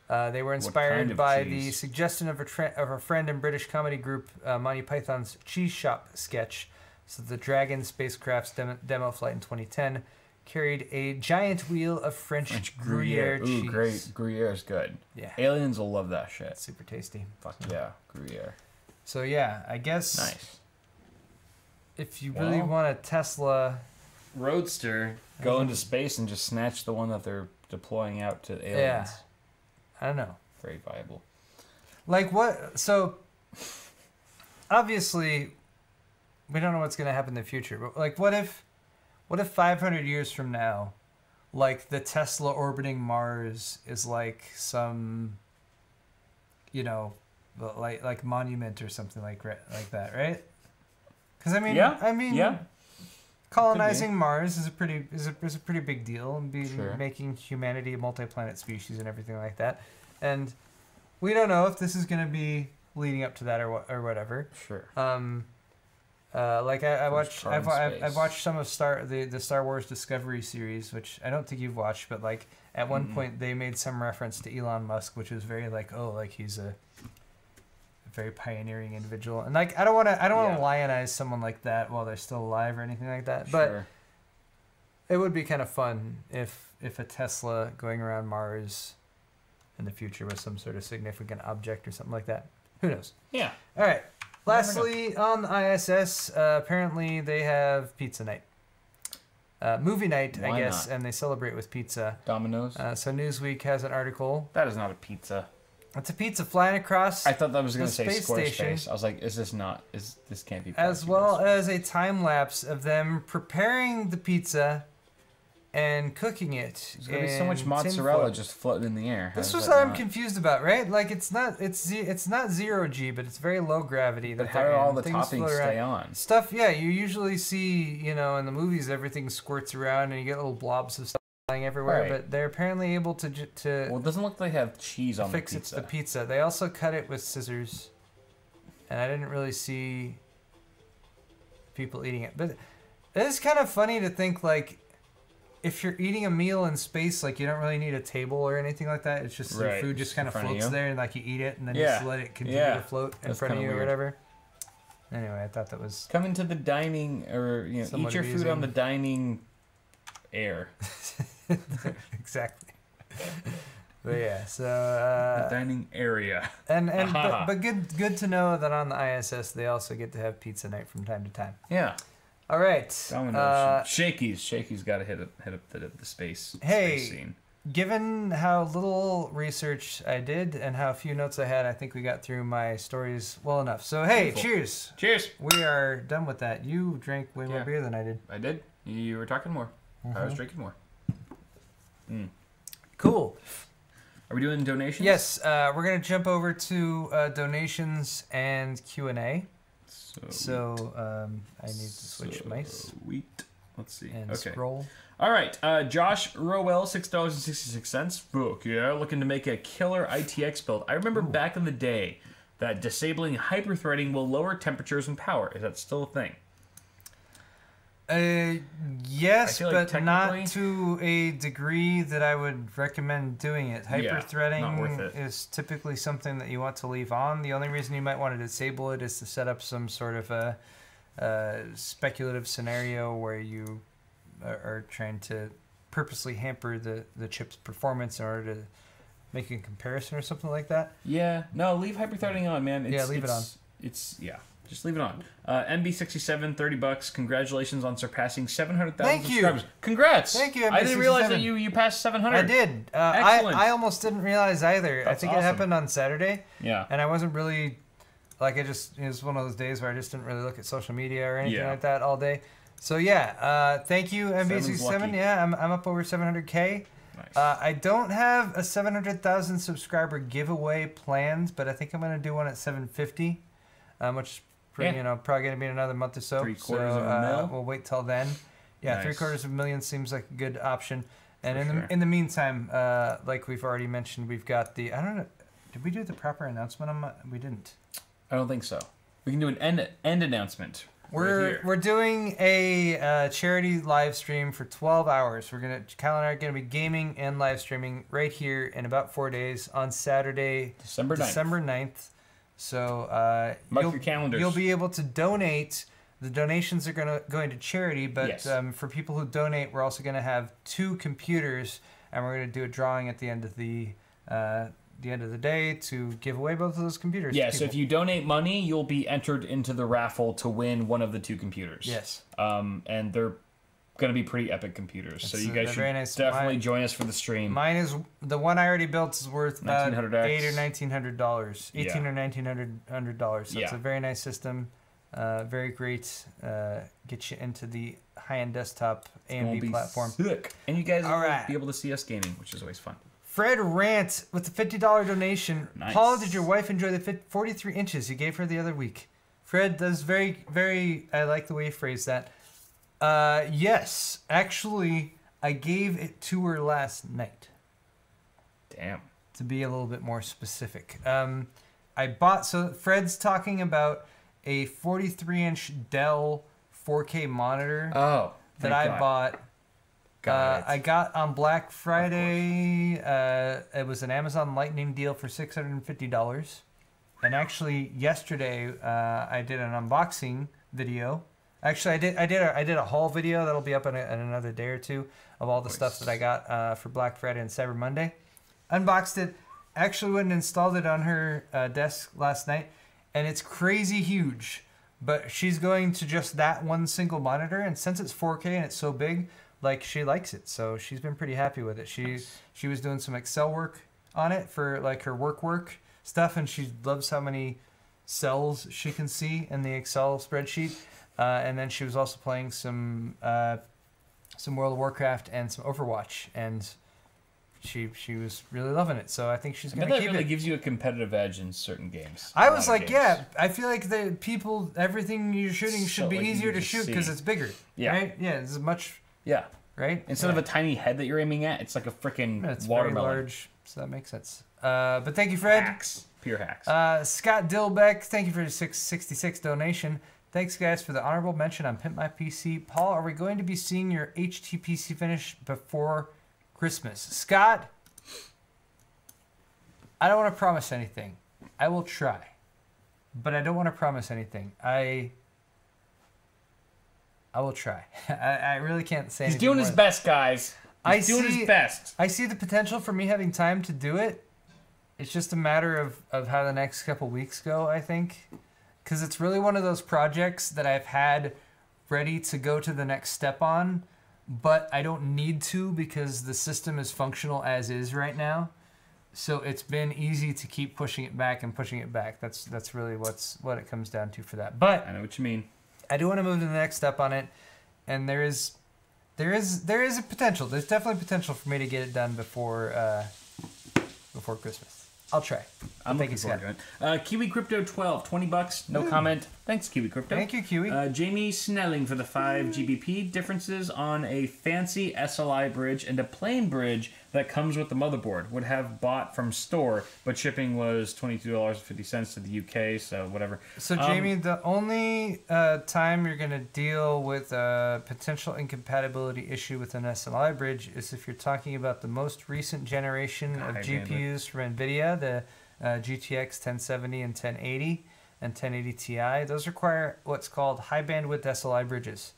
They were kind inspired of by the cheese? suggestion of a friend in British comedy group Monty Python's Cheese Shop sketch. So the Dragon spacecraft's demo flight in 2010 carried a giant wheel of French Gruyere cheese. Ooh, great. Gruyere is good. Yeah, Aliens will love that shit. it's super tasty. Fuck yeah, Gruyere. So yeah, I guess Nice. if you really Well- want a Tesla, Roadster, go into space and just snatch the one that they're deploying out to aliens. Yeah. I don't know. Very viable. Like what? So obviously, we don't know what's going to happen in the future. But like, what if 500 years from now, like the Tesla orbiting Mars is like some, you know, like monument or something like that, right? Because I mean, Yeah. colonizing Mars is a pretty big deal, and Sure. making humanity a multi-planet species and everything like that. And we don't know if this is going to be leading up to that or whatever. Sure. Like I've space. watched some of the Star Wars Discovery series, which I don't think you've watched, but like at one point they made some reference to Elon Musk, which was very like, oh, like he's a very pioneering individual, and like I don't want to lionize someone like that while they're still alive or anything like that, but Sure. it would be kind of fun if a Tesla going around Mars in the future was some sort of significant object or something like that. Who knows? Yeah. All right. Lastly, on the ISS, apparently they have pizza night. Movie night, Why I guess, not? and they celebrate with pizza. Domino's. So Newsweek has an article. That is not a pizza. It's a pizza flying across, I thought that was going The to say space Squarespace. station. I was like, this can't be as possible. well as a time lapse of them preparing the pizza and cooking it. There's going to be so much in mozzarella tinfoil. just floating in the air. This How was does that what I'm not- confused about, right? Like it's not 0G, but it's very low gravity. But that how they're do all in. the Things toppings float around. stay on? Stuff, yeah, you usually see, you know, in the movies, everything squirts around and you get little blobs of stuff flying everywhere. Right. But they're apparently able to Well, it doesn't look like they have cheese on fix the it pizza. to the pizza. They also cut it with scissors, and I didn't really see people eating it. But it is kind of funny to think like, if you're eating a meal in space, like you don't really need a table or anything like that. It's just your Right, food just just kind in of front of floats you. there, and like you eat it, and then Yeah, just let it continue yeah. to float in That's front of kinda you or weird. whatever. Anyway, I thought that was Come into the dining, or Somewhat eat your food amusing. on the dining air. exactly. But yeah, so The dining area. and but good to know that on the ISS they also get to have pizza night from time to time. Yeah. All right. Domino's. Shakey's got to hit up the space Hey. scene. Given how little research I did and how few notes I had, I think we got through my stories well enough. So hey, Beautiful. cheers. Cheers. We are done with that. You drank way more Yeah. beer than I did. I did. You were talking more. I was Mhm. drinking more. Cool. Are we doing donations? Yes, we're gonna jump over to donations and Q&A. So I need to switch mice Sweet. Let's see. and Okay. scroll. All right. Josh Rowell, $6.66. Fuck yeah, looking to make a killer ITX build. I remember back in the day that disabling hyperthreading will lower temperatures and power. Is that still a thing? Yes, I feel like but not technically- to a degree that I would recommend doing it. Yeah, not worth Hyperthreading it. is typically something that you want to leave on. The only reason you might want to disable it is to set up some sort of a speculative scenario where you are trying to purposely hamper the chip's performance in order to make a comparison or something like that. Yeah, no, leave hyperthreading on, man. Yeah, leave it on. Just leave it on. MB67, $30. Congratulations on surpassing 700,000 Thank you. subscribers. Congrats. Thank you, I didn't realize that MB67. you passed 700. I did. Excellent. I almost didn't realize either. I That's think awesome. it happened on Saturday, Yeah. and I wasn't really like it was one of those days where I just didn't really look at social media or anything like that all day. So yeah, thank you, Seven's MB67. lucky. Yeah, I'm up over 700K. Nice. I don't have a 700,000 subscriber giveaway planned, but I think I'm gonna do one at 750, which is probably gonna be in another month or so. Three-quarters of a mil? We'll wait till then. Yeah, Nice. 750,000 seems like a good option. And For sure. in the meantime, like we've already mentioned, we've got the I don't know. Did we do the proper announcement on we didn't. I don't think so. We can do an end announcement. We're doing a charity live stream for 12 hours. Cal and I are gonna be gaming and live streaming right here in about 4 days on Saturday, December 9th. So Mark your calendars. You'll be able to donate. The donations are going to charity, but Yes. For people who donate, we're also gonna have 2 computers, and we're gonna do a drawing at the end of the day to give away both of those computers. Yeah, to so people. if you donate money, you'll be entered into the raffle to win one of the 2 computers. Yes. And they're going to be pretty epic computers. So you guys should very nice. definitely join us for the stream. Mine is the one I already built is worth about $1,900. $800 or $1,900, $1,800 or $1,900. So it's Yeah. a very nice system, very great. Get you into the high-end desktop Won't AMD be platform. sick. And you guys All will right. be able to see us gaming, which is always fun. Fred Rant with the $50 donation. Nice. Paul, did your wife enjoy the 43 inches you gave her the other week? Fred, that's very, very. I like the way you phrased that. Yes, actually, I gave it to her last night. Damn. To be a little bit more specific. I bought, so Fred's talking about a 43-inch Dell 4K monitor Oh. that I bought. Got it. I got on Black Friday. It was an Amazon Lightning deal for $650. And actually, yesterday I did an unboxing video. Actually, I did a haul video that'll be up in another day or two of all the stuff that I got for Black Friday and Cyber Monday. Unboxed it. Actually went and installed it on her desk last night, and it's crazy huge. But she's going to just that one single monitor, and since it's 4K and it's so big, like she likes it. So she's been pretty happy with it. She was doing some Excel work on it for like her work stuff, and she loves how many cells she can see in the Excel spreadsheet. And then she was also playing some World of Warcraft and some Overwatch, and she was really loving it. So I think she's I gonna bet that keep really it. gives you a competitive edge in certain games. I A was lot of like, games. yeah, I feel like everything you're shooting should So, be like, you easier can to just shoot because see. it's bigger. Yeah. Right? Yeah, it's much. Yeah. Right. Instead of a tiny head that you're aiming at, it's like a freaking it's very watermelon. large, so that makes sense. But thank you, Fred. Hacks. Pure hacks. Scott Dilbeck, thank you for the 666 donation. Thanks, guys, for the honorable mention on Pimp My PC. Paul, are we going to be seeing your HTPC finish before Christmas? Scott, I don't want to promise anything. I will try, but I don't want to promise anything. I will try. I really can't say He's anything doing more his best, guys. He's doing his best. I see the potential for me having time to do it. It's just a matter of how the next couple weeks go, I think. Because it's really one of those projects that I've had ready to go to the next step on, but I don't need to because the system is functional as is right now. So it's been easy to keep pushing it back and pushing it back. That's really what it comes down to for that. But I know what you mean. I do want to move to the next step on it, and there is a potential. There's definitely potential for me to get it done before Christmas. I'll try. I'm Thank looking you, forward Scott. to it. Kiwi Crypto 12, $20. No comment. Thanks, Kiwi Crypto. Thank you, Kiwi. Jamie Snelling for the 5 GBP. Differences on a fancy SLI bridge and a plain bridge that comes with the motherboard. Would have bought from store, but shipping was $22.50 to the UK, so whatever. So, Jamie, the only time you're going to deal with a potential incompatibility issue with an SLI bridge is if you're talking about the most recent generation of High GPUs from NVIDIA, the GTX 1070 and 1080 and 1080 Ti. Those require what's called high bandwidth SLI bridges.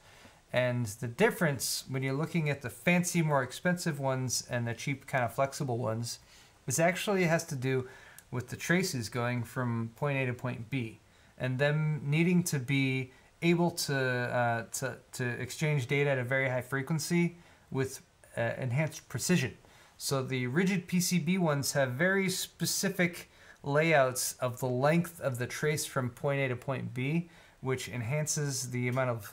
And the difference when you're looking at the fancy, more expensive ones and the cheap, kind of flexible ones, is actually has to do with the traces going from point A to point B, and them needing to be able to exchange data at a very high frequency with enhanced precision. So the rigid PCB ones have very specific layouts of the length of the trace from point A to point B, which enhances the amount of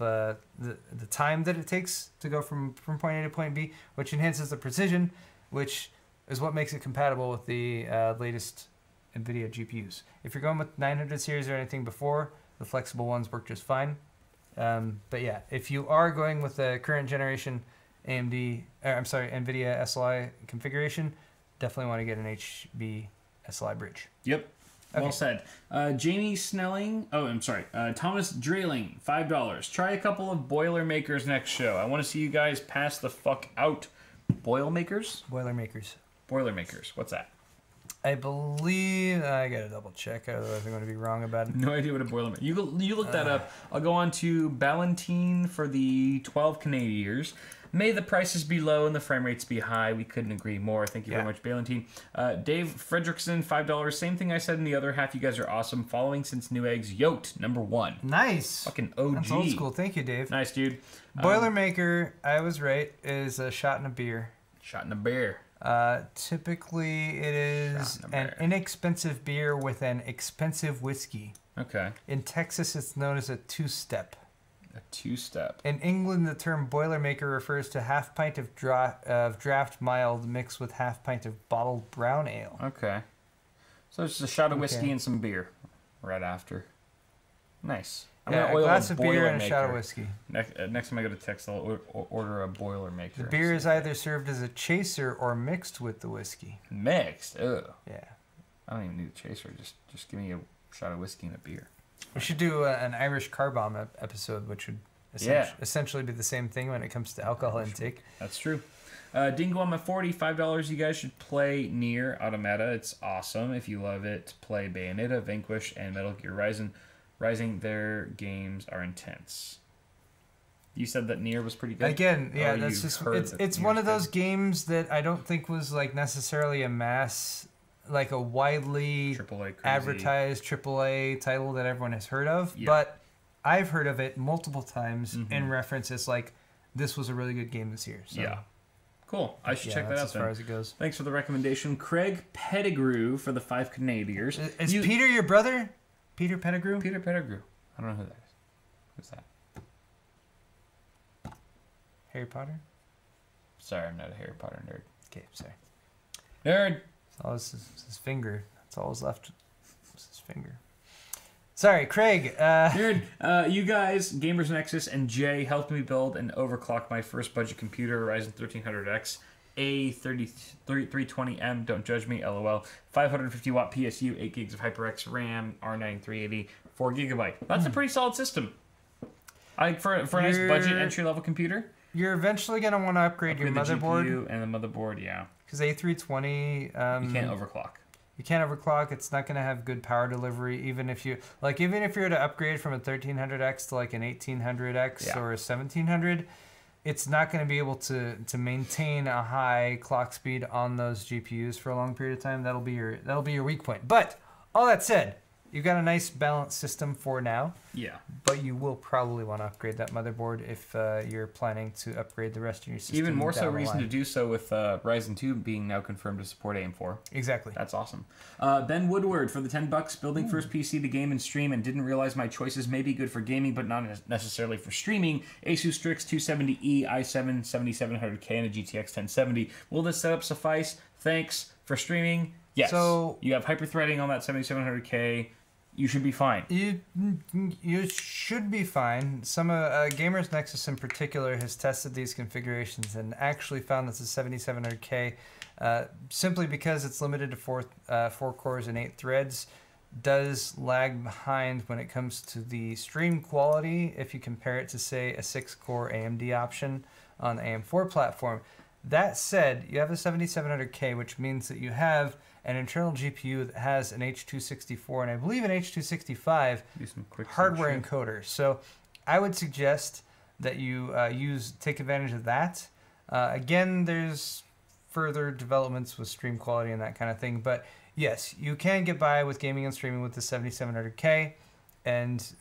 the time that it takes to go from point A to point B, which enhances the precision, which is what makes it compatible with the latest NVIDIA GPUs. If you're going with 900 series or anything before, the flexible ones work just fine. But yeah, if you are going with the current generation NVIDIA SLI configuration, definitely want to get an HB SLI bridge. Yep. Okay. Well said. Jamie Snelling. Oh, I'm sorry. Thomas Drailing, $5. Try a couple of Boilermakers next show. I want to see you guys pass the fuck out. Boilermakers? Boilermakers. Boilermakers. What's that? I believe I gotta double check, otherwise I'm gonna be wrong about it. No idea what a Boilermaker. You look that up. I'll go on to Ballantine for the 12 Canadians. May the prices be low and the frame rates be high. We couldn't agree more. Thank you very much, Ballantine. Dave Fredrickson, $5. Same thing I said in the other half. You guys are awesome. Following since Newegg's Yoked, #1. Nice. Fucking OG. That's old school. Thank you, Dave. Nice, dude. Boilermaker, I was right, is a shot in a beer. Shot in a beer. Typically, it is an inexpensive beer with an expensive whiskey. Okay. In Texas, it's known as a two-step. A two-step. In England, the term Boilermaker refers to half pint of draft mild mixed with half pint of bottled brown ale. Okay. So it's just a shot of whiskey and some beer right after. Nice. I'm Yeah, gonna a oil glass a of beer and a Boilermaker. shot of whiskey. Next time I go to Texas, I'll order a Boilermaker. The beer is either served as a chaser or mixed with the whiskey. Mixed. Ugh. Yeah. I don't even need a chaser. Just give me a shot of whiskey and a beer. We should do an Irish car bomb episode, which would essentially be the same thing when it comes to alcohol intake. That's true. Dingo on my $45. You guys should play Nier Automata. It's awesome. If you love it, play Bayonetta, Vanquish, and Metal Gear Rising. Their games are intense. You said that Nier was pretty good. Again, yeah, Or that's you just heard it's that it's Nier's one of good? those games that I don't think was like necessarily like a widely AAA crazy. advertised AAA title that everyone has heard of, Yeah. but I've heard of it multiple times in reference as like this was a really good game this year. So, Yeah. Cool. I should check that that's out as far then. as it goes. Thanks for the recommendation. Craig Pettigrew for the 5 Canadians. Is Peter your brother? Peter Pettigrew? Peter Pettigrew. I don't know who that is. Who's that? Harry Potter? Sorry, I'm not a Harry Potter nerd. Okay, sorry. Nerd! It's all his finger. That's all that's left. It's his finger. Sorry, Craig. Nerd, you guys, Gamers Nexus and Jay helped me build and overclock my first budget computer, Ryzen 1300X A320M. Don't judge me, lol. 550 watt PSU, 8 gigs of HyperX RAM, R9 380, 4 gigabyte. That's a pretty solid system. For a nice budget entry level computer. You're eventually going to want to upgrade your The motherboard. GPU and the motherboard, yeah. Because A320... You can't overclock. You can't overclock. It's not going to have good power delivery. Even if you were to upgrade from a 1300X to like an 1800X or a 1700, it's not going to be able to maintain a high clock speed on those GPUs for a long period of time. That'll be your weak point. But all that said, you've got a nice balanced system for now. Yeah. But you will probably want to upgrade that motherboard if you're planning to upgrade the rest of your system. Even more down so the reason line. to do so with Ryzen 2 being now confirmed to support AM4. Exactly. That's awesome. Ben Woodward for the $10, building first PC to game and stream, and didn't realize my choices may be good for gaming, but not necessarily for streaming. Asus Strix 270E, i7 7700K, and a GTX 1070. Will this setup suffice? Thanks. For streaming, yes. So you have hyper-threading on that 7700K. You should be fine. You should be fine. Some Gamers Nexus in particular has tested these configurations and actually found that the 7700K, simply because it's limited to 4 cores and 8 threads, does lag behind when it comes to the stream quality if you compare it to, say, a 6-core AMD option on the AM4 platform. That said, you have a 7700K, which means that you have an internal GPU that has an H.264 and I believe an H.265 Do some quick hardware search. encoder. So I would suggest that you take advantage of that. Again, there's further developments with stream quality and that kind of thing, but yes, you can get by with gaming and streaming with the 7700K, and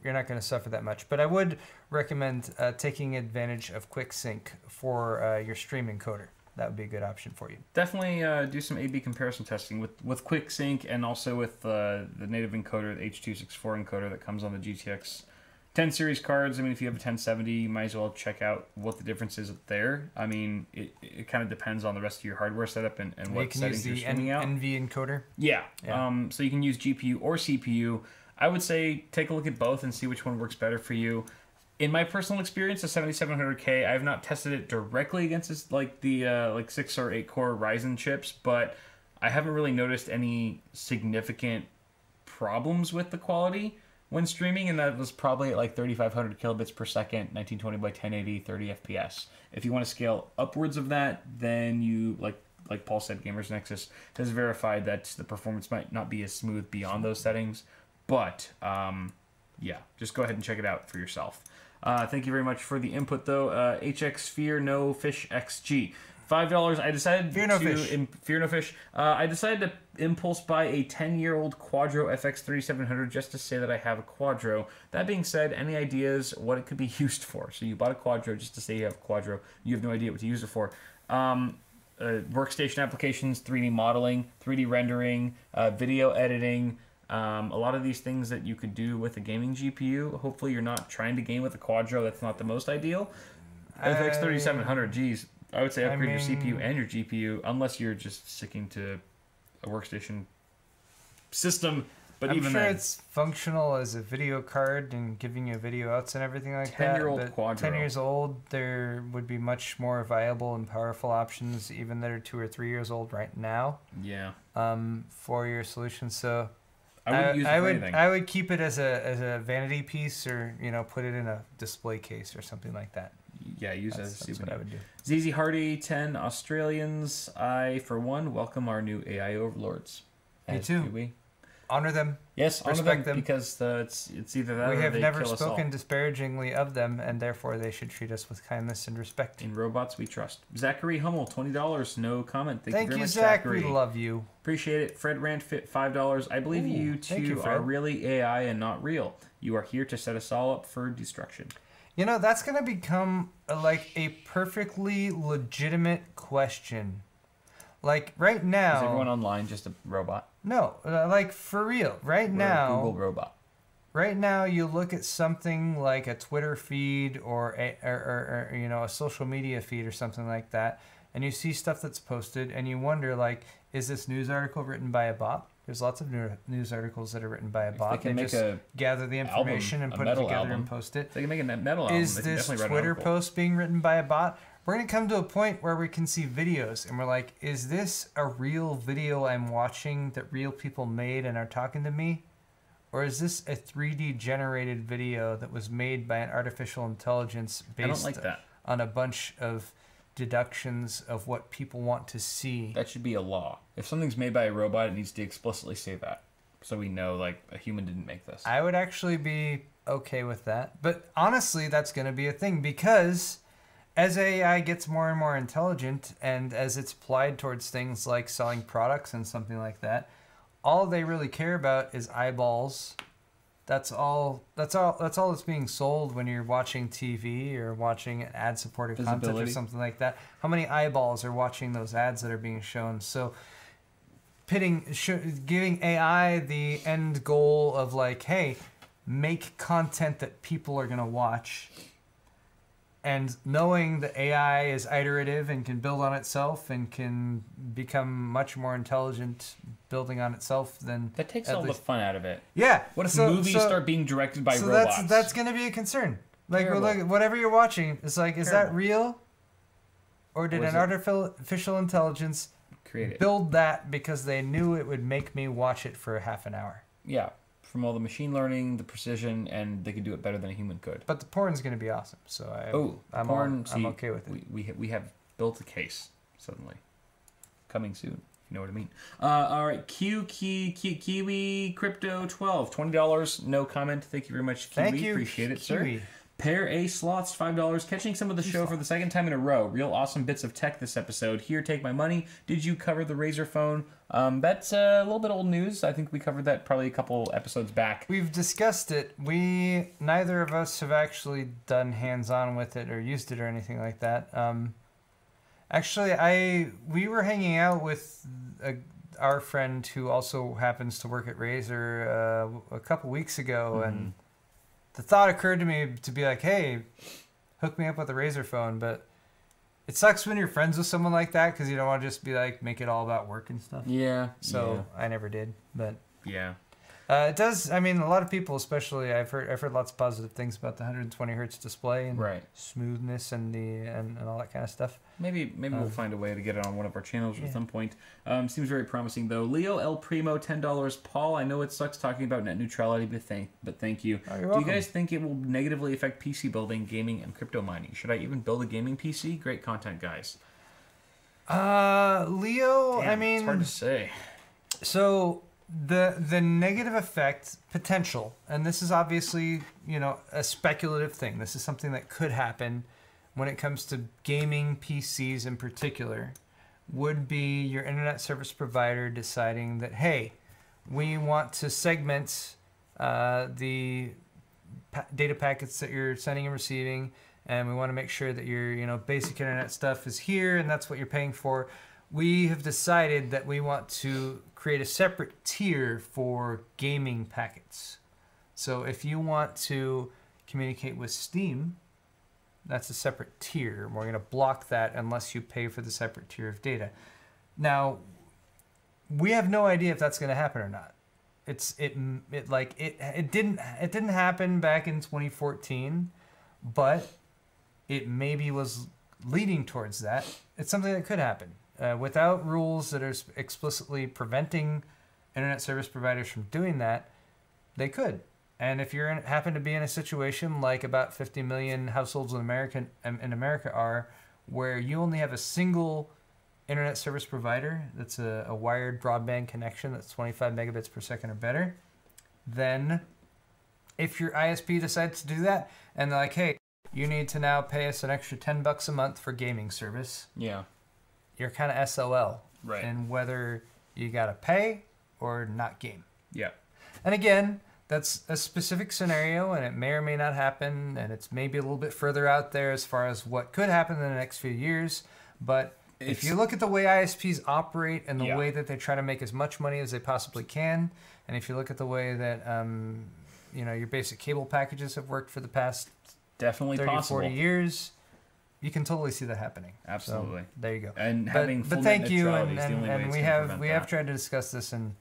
you're not going to suffer that much. But I would recommend taking advantage of QuickSync for your stream encoder. That would be a good option for you. Definitely do some A/B comparison testing with QuickSync and also with the native encoder, the H.264 encoder that comes on the GTX 10 series cards. I mean, if you have a 1070, you might as well check out what the difference is there. I mean, it kind of depends on the rest of your hardware setup and what settings you're streaming out. NV encoder. Yeah. So you can use GPU or CPU. I would say take a look at both and see which one works better for you. In my personal experience, the 7700K, I have not tested it directly against this, the 6 or 8 core Ryzen chips, but I haven't really noticed any significant problems with the quality when streaming, and that was probably at like 3500 kilobits per second, 1920 by 1080, 30 FPS. If you want to scale upwards of that, then you, like Paul said, Gamers Nexus has verified that the performance might not be as smooth beyond those settings. But, yeah, just go ahead and check it out for yourself. Thank you very much for the input, though. HX Fear No Fish XG. $5. I decided Fear No Fish. Fear No Fish. I decided to impulse buy a 10-year-old Quadro FX 3700 just to say that I have a Quadro. That being said, any ideas what it could be used for? So you bought a Quadro just to say you have a Quadro. You have no idea what to use it for. Workstation applications, 3D modeling, 3D rendering, video editing. A lot of these things that you could do with a gaming GPU. Hopefully you're not trying to game with a Quadro. That's not the most ideal. FX 3700, geez. I would say upgrade your CPU and your GPU, unless you're just sticking to a workstation system. But I'm sure it's functional as a video card and giving you video outs and everything like that. 10-year-old Quadro. 10 years old, there would be much more viable and powerful options, even that are 2 or 3 years old right now. Yeah. For your solution. So I wouldn't use it for anything. I would keep it as a vanity piece, or put it in a display case or something like that. Yeah, use it as a souvenir. That's what I would do. ZZ Hardy, 10 Australians. I, for one, welcome our new AI overlords. Me too. Honor them. Yes, honor them, because it's either that or we have they never kill us all. spoken disparagingly of them, and therefore they should treat us with kindness and respect. In robots, we trust. Zachary Hummel, $20. No comment. Thank you very much, Zach. Zachary. We love you. Appreciate it. Fred Randfit, $5. I believe you two are really AI and not real. You are here to set us all up for destruction. That's going to become a perfectly legitimate question. Like right now, is everyone online just a robot? No, for real. Right We're now, a Google robot. Right now, you look at something like a Twitter feed or a social media feed or something like that, and you see stuff that's posted, and you wonder is this news article written by a bot? There's lots of news articles that are written by a bot. They just gather the information and put it together and post it. They can make a metal album. Is this Twitter post being written by a bot? We're going to come to a point where we can see videos and we're like, is this a real video I'm watching that real people made and are talking to me? Or is this a 3D generated video that was made by an artificial intelligence based on a bunch of deductions of what people want to see? That should be a law. If something's made by a robot, it needs to explicitly say that. So we know, a human didn't make this. I would actually be okay with that. But honestly, that's going to be a thing because as AI gets more and more intelligent and as it's applied towards things like selling products and something like that, all they really care about is eyeballs. That's all that's being sold when you're watching TV or watching ad-supported content or something like that. How many eyeballs are watching those ads that are being shown? So giving AI the end goal of hey, make content that people are going to watch. And knowing that AI is iterative and can build on itself and can become much more intelligent building on itself than... That takes all the fun out of it. Yeah. What if movies start being directed by robots? That's going to be a concern. Whatever you're watching, it's is that real? Or did an artificial intelligence build that because they knew it would make me watch it for half an hour? Yeah. From all the machine learning, the precision, and they can do it better than a human could. But the porn's going to be awesome, so I'm okay with it. We have built a case suddenly. Coming soon, if you know what I mean. All right, Kiwi Crypto 12, $20, no comment. Thank you very much, Kiwi. Thank you, appreciate it, Kiwi. sir. Pair A slots, $5. Catching some of the show for the second time in a row. Real awesome bits of tech this episode. Here, take my money. Did you cover the Razer phone? That's a little bit old news. I think we covered that probably a couple episodes back. We've discussed it. Neither of us have actually done hands-on with it or used it or anything like that. Actually, we were hanging out with our friend who also happens to work at Razer a couple weeks ago, and the thought occurred to me to be like, hey, hook me up with a Razer phone. But it sucks when you're friends with someone like that because you don't want to just be like, make it all about work and stuff. Yeah. So I never did. But yeah. it does. I mean, a lot of people, especially, I've heard lots of positive things about the 120 hertz display and smoothness and and all that kind of stuff. Maybe we'll find a way to get it on one of our channels at some point. Seems very promising though. Leo El Primo, $10. Paul, I know it sucks talking about net neutrality, but thank you. Oh, Do you guys think it will negatively affect PC building, gaming, and crypto mining? Should I even build a gaming PC? Great content, guys. Leo, Damn, I mean, it's hard to say. So the negative effect potential, and this is obviously, a speculative thing. This is something that could happen when it comes to gaming PCs in particular, would be your internet service provider deciding that, hey, we want to segment the data packets that you're sending and receiving, and we want to make sure that your basic internet stuff is here and that's what you're paying for. We have decided that we want to create a separate tier for gaming packets. So if you want to communicate with Steam, that's a separate tier. We're going to block that unless you pay for the separate tier of data. Now, we have no idea if that's going to happen or not. It didn't happen back in 2014, but it maybe was leading towards that. It's something that could happen. Without rules that are explicitly preventing internet service providers from doing that, they could. And if you happen to be in a situation like about 50 million households in America are, where you only have a single internet service provider that's a wired broadband connection that's 25 megabits per second or better, then if your ISP decides to do that and they're like, hey, you need to now pay us an extra $10 a month for gaming service. Yeah. You're kind of SOL. Right. And whether you got to pay or not game. Yeah. And again, that's a specific scenario, and it may or may not happen, and it's maybe a little bit further out there as far as what could happen in the next few years. But if you look at the way ISPs operate and the way that they try to make as much money as they possibly can, and if you look at the way that your basic cable packages have worked for the past 30, 40 years, you can totally see that happening. Absolutely. So, there you go. And having full but thank net you, neutrality is the only way and it's we gonna have prevent that. tried to discuss this and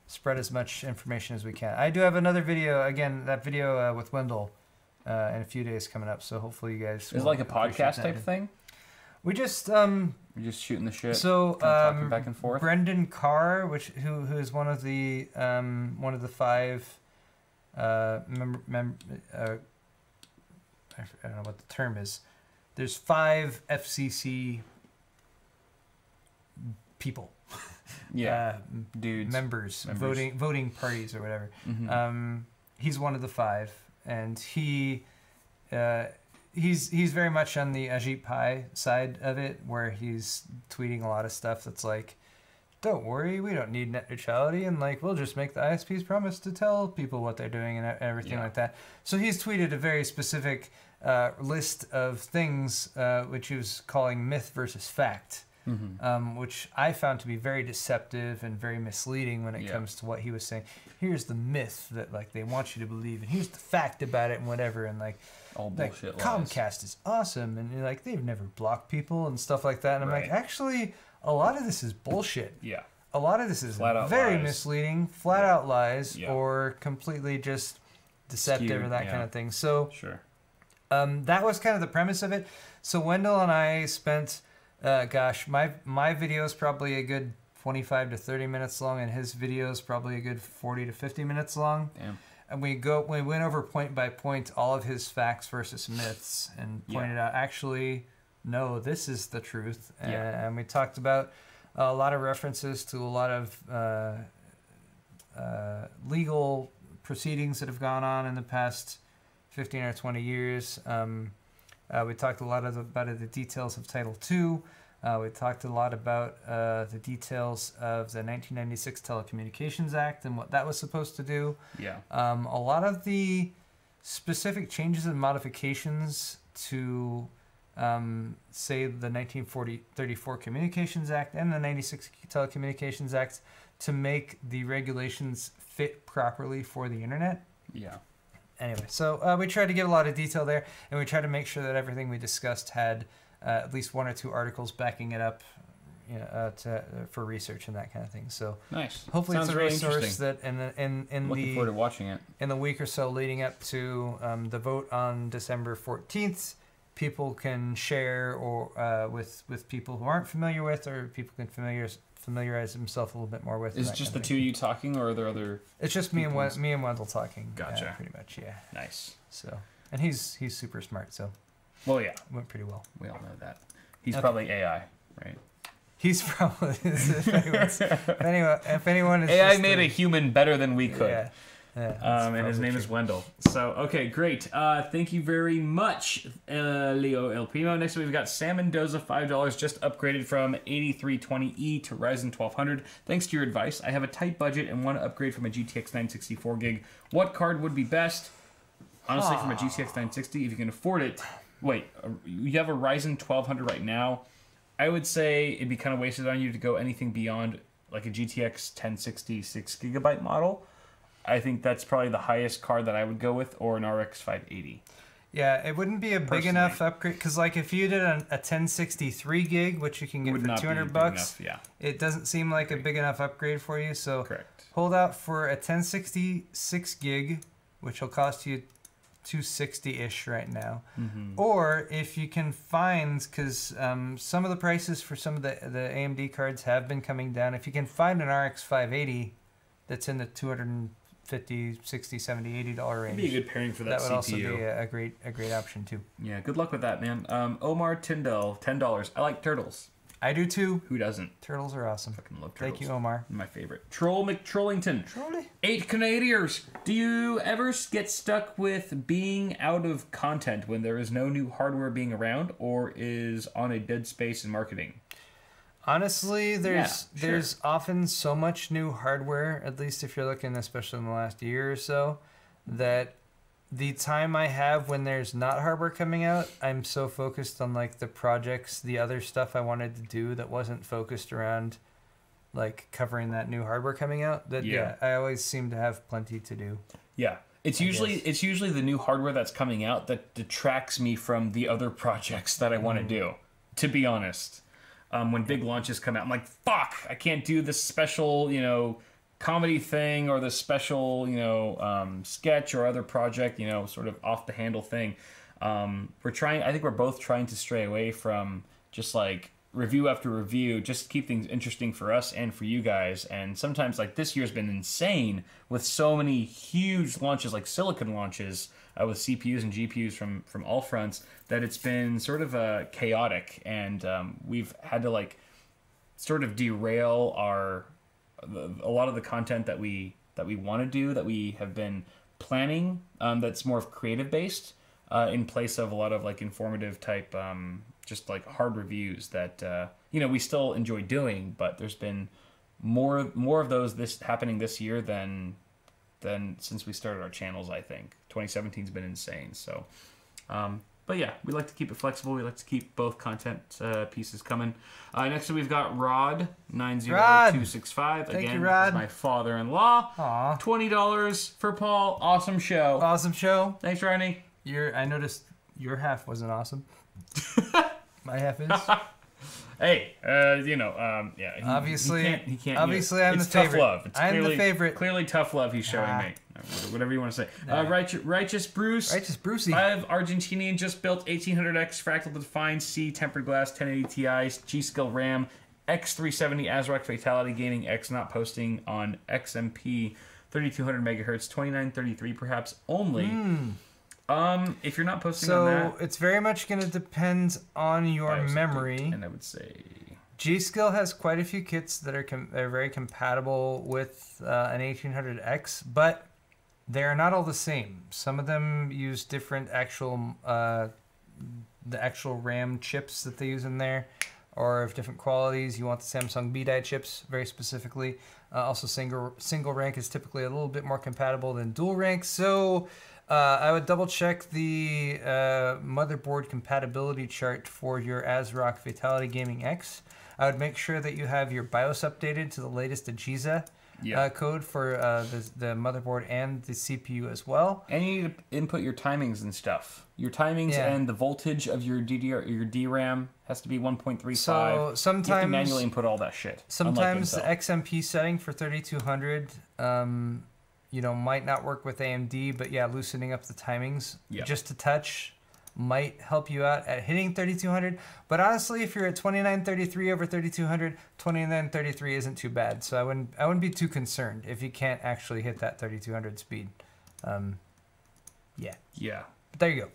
spread as much information as we can. I do have another video, again, that video with Wendell in a few days coming up, so hopefully you guys Is it like a podcast type thing? We just You're just shooting the shit. so talking back and forth. Brendan Carr, who is one of the 5 I don't know what the term is. There's 5 FCC people. Yeah. Dudes. Members. Voting parties or whatever. Mm-hmm. He's one of the 5, and he's very much on the Ajit Pai side of it, where he's tweeting a lot of stuff that's like, don't worry, we don't need net neutrality, and like we'll just make the ISPs promise to tell people what they're doing and everything like that. So he's tweeted a very specific list of things which he was calling myth versus fact. Mm-hmm. Which I found to be very deceptive and very misleading when it comes to what he was saying. Here's the myth that like they want you to believe, and here's the fact about it, and whatever, and like all bullshit lies. Comcast is awesome, and you're like they've never blocked people and stuff like that. And I'm like, actually, a lot of this is bullshit. Yeah. A lot of this is very misleading, flat out lies, or completely just deceptive skewed, or that kind of thing. So sure. That was kind of the premise of it. So Wendell and I spent. My video is probably a good 25 to 30 minutes long, and his video is probably a good 40 to 50 minutes long. Damn. And we went over point by point all of his facts versus myths, and pointed out, actually, no, this is the truth. And we talked about a lot of references to a lot of legal proceedings that have gone on in the past 15 or 20 years. We talked a lot about the details of Title II. We talked a lot about the details of the 1996 Telecommunications Act and what that was supposed to do. Yeah. A lot of the specific changes and modifications to, say, the 1934 Communications Act and the 96 Telecommunications Act to make the regulations fit properly for the internet. Yeah. Anyway, so we tried to get a lot of detail there, and we tried to make sure that everything we discussed had at least 1 or 2 articles backing it up, for research and that kind of thing. So nice. hopefully Sounds it's a really resource that Looking forward to watching it. in the week or so leading up to the vote on December 14th, people can share or with people who aren't familiar with, or people can familiarize themselves a little bit more with. Is it just the two of you talking, or are there other? It's just me and Wendell talking. Gotcha. Pretty much, yeah. Nice. So, and he's super smart, so Well, yeah, went pretty well. we all know that. He's Okay. probably AI, right? He's probably if anyone is AI just made a human better than we could. Yeah. And his name is Wendell. So, okay, great. Thank you very much, Leo El Primo. Next we've got Sam Mendoza, $5, just upgraded from 8320E to Ryzen 1200. Thanks to your advice, I have a tight budget and want to upgrade from a GTX 964 gig. What card would be best? Honestly, from a GTX 960, if you can afford it. Wait, you have a Ryzen 1200 right now. I would say it'd be kind of wasted on you to go anything beyond like a GTX 1060 6GB model. I think that's probably the highest card that I would go with, or an RX 580. Yeah, it wouldn't be a big enough upgrade, because like if you did a 1063 gig, which you can get for $200, yeah, it doesn't seem like a big enough upgrade for you. So correct. Hold out for a 1066 gig, which will cost you $260-ish right now. Mm-hmm. Or if you can find, because some of the prices for some of the AMD cards have been coming down. If you can find an RX 580 that's in the $250, $60, $70, $80 range, It'd be a good pairing for that would CPU. also be a great option too. Yeah, good luck with that, man. Omar Tyndall, $10. I like turtles. I do too. Who doesn't? Turtles are awesome. Fucking love turtles. Thank you, Omar. My favorite. Troll McTrollington. Trolley. 8 Canadians. Do you ever get stuck with being out of content when there is no new hardware being around, or is on a dead space in marketing? Honestly, there's sure. often so much new hardware, at least if you're looking, especially in the last year or so, that the time I have when there's not hardware coming out, I'm so focused on like the projects, the other stuff I wanted to do that wasn't focused around like covering that new hardware coming out, that I always seem to have plenty to do. Yeah. It's usually the new hardware that's coming out that detracts me from the other projects that I want to do, to be honest. When big launches come out, I'm like, fuck, I can't do this special, comedy thing or the special, sketch or other project, sort of off the handle thing. I think we're both trying to stray away from just like review after review, just to keep things interesting for us and for you guys. And sometimes like this year's been insane with so many huge launches, like silicon launches with CPUs and GPUs from all fronts, that it's been sort of chaotic. And we've had to like sort of derail a lot of the content that we want to do, that we have been planning, that's more of creative based, in place of a lot of like informative type, just like hard reviews that we still enjoy doing, but there's been more of those happening this year than since we started our channels. I think 2017's been insane. So but yeah, we like to keep it flexible. We like to keep both content pieces coming. Next up, we've got Rod90265. Thank Again, you, Rod. this is my father-in-law. Aw. $20 for Paul. Awesome show. Awesome show. Thanks, Ronnie. I noticed your half wasn't awesome. My half is. Hey, yeah. Obviously, he can't. Obviously, I'm the tough favorite. love. It's I'm the favorite. Clearly, tough love he's showing me. Whatever you want to say. Righteous Bruce. Righteous Brucey. 5 Argentinian just built 1800X fractal defined C tempered glass 1080 Ti G-Skill RAM X370 ASRock Fatality Gaming X not posting on XMP 3200 megahertz 2933 perhaps only. If you're not posting on that, it's very much going to depend on your memory. And I would say G-Skill has quite a few kits that are very compatible with an 1800X, but They are not all the same. Some of them use different actual, the actual RAM chips that they use in there, or of different qualities. You want the Samsung B-Die chips very specifically. Also, single rank is typically a little bit more compatible than dual rank. So I would double check the motherboard compatibility chart for your ASRock Vitality Gaming X. I would make sure that you have your BIOS updated to the latest AGESA code for the motherboard and the CPU as well. And you need to input your timings and stuff. Your timings and the voltage of your DRAM has to be 1.35. So sometimes you have to manually input all that shit. Sometimes the XMP setting for 3200, might not work with AMD, but yeah, loosening up the timings just a touch might help you out at hitting 3200. But honestly, if you're at 2933 over 3200, 2933 isn't too bad. So I wouldn't be too concerned if you can't actually hit that 3200 speed. Yeah. But there you go.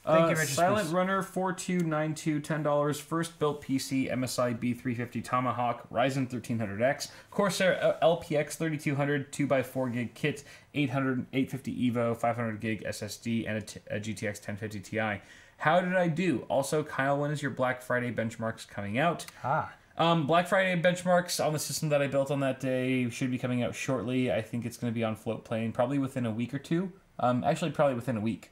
Thank you, Richard Silent Spruce. Runner 4292, $10. First built PC, MSI B350 Tomahawk, Ryzen 1300X, Corsair LPX 3200, 2x4 gig kit, 850 EVO, 500 gig SSD, and a GTX 1050 Ti. How did I do? Also, Kyle, when is your Black Friday benchmarks coming out? Black Friday benchmarks on the system that I built on that day should be coming out shortly. I think it's going to be on Floatplane probably within a week or two. Actually, probably within a week.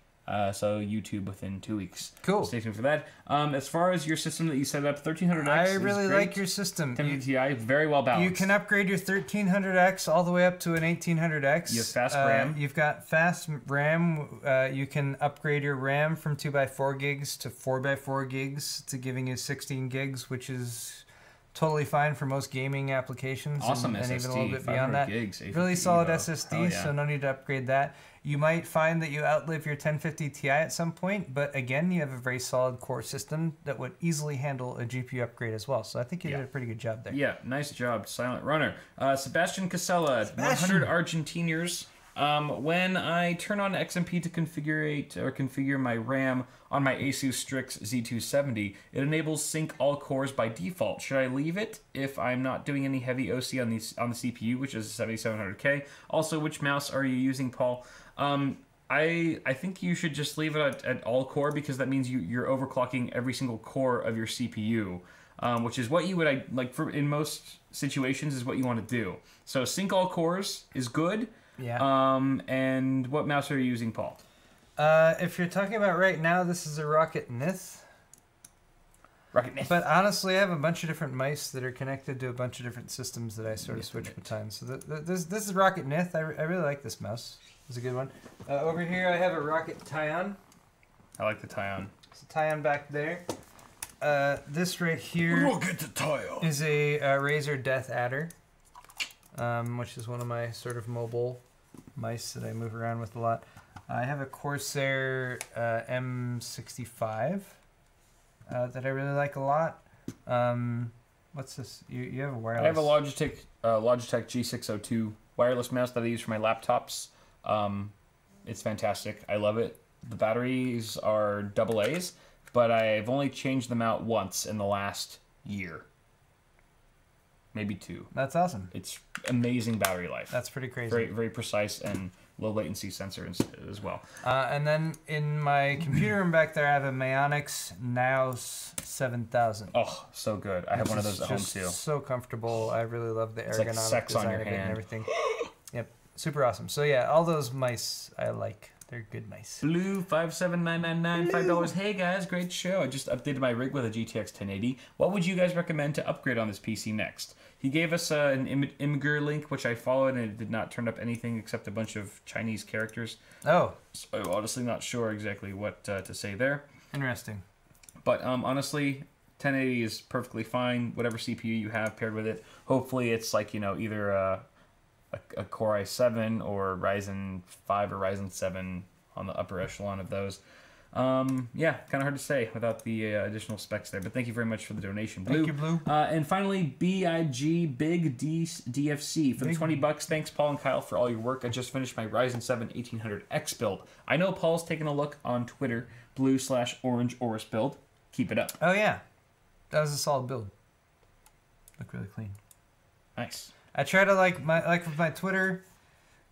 So YouTube within 2 weeks. Cool. Stay tuned for that. As far as your system that you set up, 1300X I really like your system. 1050 Ti, very well balanced. You can upgrade your 1300X all the way up to an 1800X. You have fast RAM. You've got fast RAM. You can upgrade your RAM from 2x4 gigs to 4x4 gigs to giving you 16 gigs, which is totally fine for most gaming applications. Awesome and SSD, even a little bit beyond that. Gigs, really solid Evo. SSD, so no need to upgrade that. You might find that you outlive your 1050 Ti at some point, but again, you have a very solid core system that would easily handle a GPU upgrade as well. So I think you did a pretty good job there. Yeah, nice job, Silent Runner. Sebastian Casella, 100 Argentinians. When I turn on XMP to configure my RAM on my Asus Strix Z270, it enables sync all cores by default. Should I leave it if I'm not doing any heavy OC on the CPU, which is 7700K? Also, which mouse are you using, Paul? I think you should just leave it at all core, because that means you're overclocking every single core of your CPU, which is what you would in most situations is what you want to do. So sync all cores is good. Yeah. And what mouse are you using, Paul? If you're talking about right now, this is a Rocket Nith. Rocket Nith. But honestly, I have a bunch of different mice that are connected to a bunch of different systems that I sort of switch between. So this is Rocket Nith. I really like this mouse. It's a good one. Over here, I have a Rocket Tyon. I like the Tyon. It's a Tyon back there. This right here Rocket Tyon is a Razer Death Adder, which is one of my sort of mobile mice that I move around with a lot. I have a Corsair M65 that I really like a lot. What's this? You have a wireless? I have a Logitech G602 wireless mouse that I use for my laptops. It's fantastic. I love it. The batteries are AA's, but I've only changed them out once in the last year. Maybe 2. That's awesome. It's amazing battery life. That's pretty crazy. Very, very precise and low latency sensor as well. And then in my computer room back there, I have a Mayonix Naos 7000. Oh, so good. I have one of those at home too. So comfortable. I really love the It's like ergonomic sex on design your of it and hand. everything. Yep, super awesome. So yeah, all those mice I like. They're good mice. Blue 57999 $5. Hey guys, great show. I just updated my rig with a GTX 1080. What would you guys recommend to upgrade on this PC next? He gave us an Imgur link, which I followed, and it did not turn up anything except a bunch of Chinese characters. Oh, So I'm honestly not sure exactly what to say there. interesting. But honestly, 1080 is perfectly fine. Whatever CPU you have paired with it. Hopefully it's like, either a Core i7 or Ryzen 5 or Ryzen 7 on the upper echelon of those. Yeah, kind of hard to say without the additional specs there. But thank you very much for the donation, Blue. Thank you, Blue. And finally, BIG Big DFC for the $20. Thanks, Paul and Kyle, for all your work. I just finished my Ryzen 7 1800X build. I know Paul's taking a look on Twitter, blue/orange Oris build. Keep it up. Oh yeah, that was a solid build. Look really clean. Nice. I try to like with my Twitter,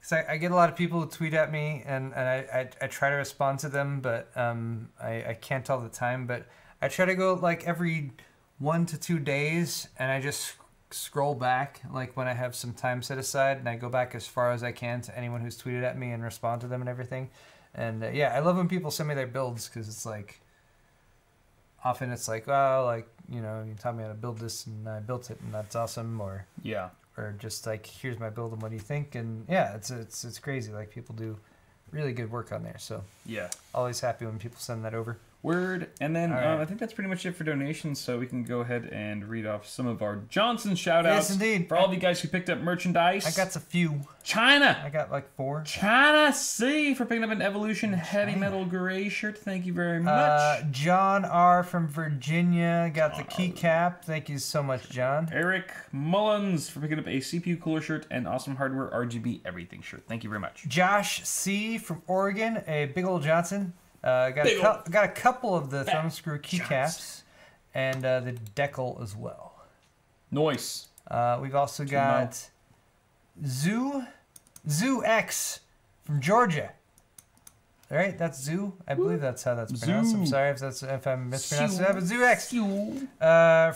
because I get a lot of people who tweet at me, and I try to respond to them, but I can't all the time. But I try to go like every 1 to 2 days, and I just scroll back like when I have some time set aside, and I go back as far as I can to anyone who's tweeted at me and respond to them and everything. And yeah, I love when people send me their builds, because it's like, often it's like, oh, like, you know, you taught me how to build this and I built it and that's awesome, or Yeah. or just like, here's my build and what do you think? And yeah, it's crazy. Like, people do really good work on there. So Yeah. always happy when people send that over. Word. And then All right. I think that's pretty much it for donations, so we can go ahead and read off some of our Johnson shout-outs. Yes, indeed. For all of you guys who picked up merchandise. I got a few. China. I got like 4. China C for picking up an Evolution Heavy Metal Gray shirt. Thank you very much. John R. from Virginia got the keycap. Thank you so much, John. Eric Mullins for picking up a CPU Cooler shirt and Awesome Hardware RGB Everything shirt. Thank you very much. Josh C. from Oregon, a big old Johnson. Got a couple of the Thumbscrew keycaps and the decal as well. Noise. We've also got Zoo X from Georgia. All right, that's Zoo. I believe that's how that's pronounced. I'm sorry if I'm mispronouncing that, but Zoo X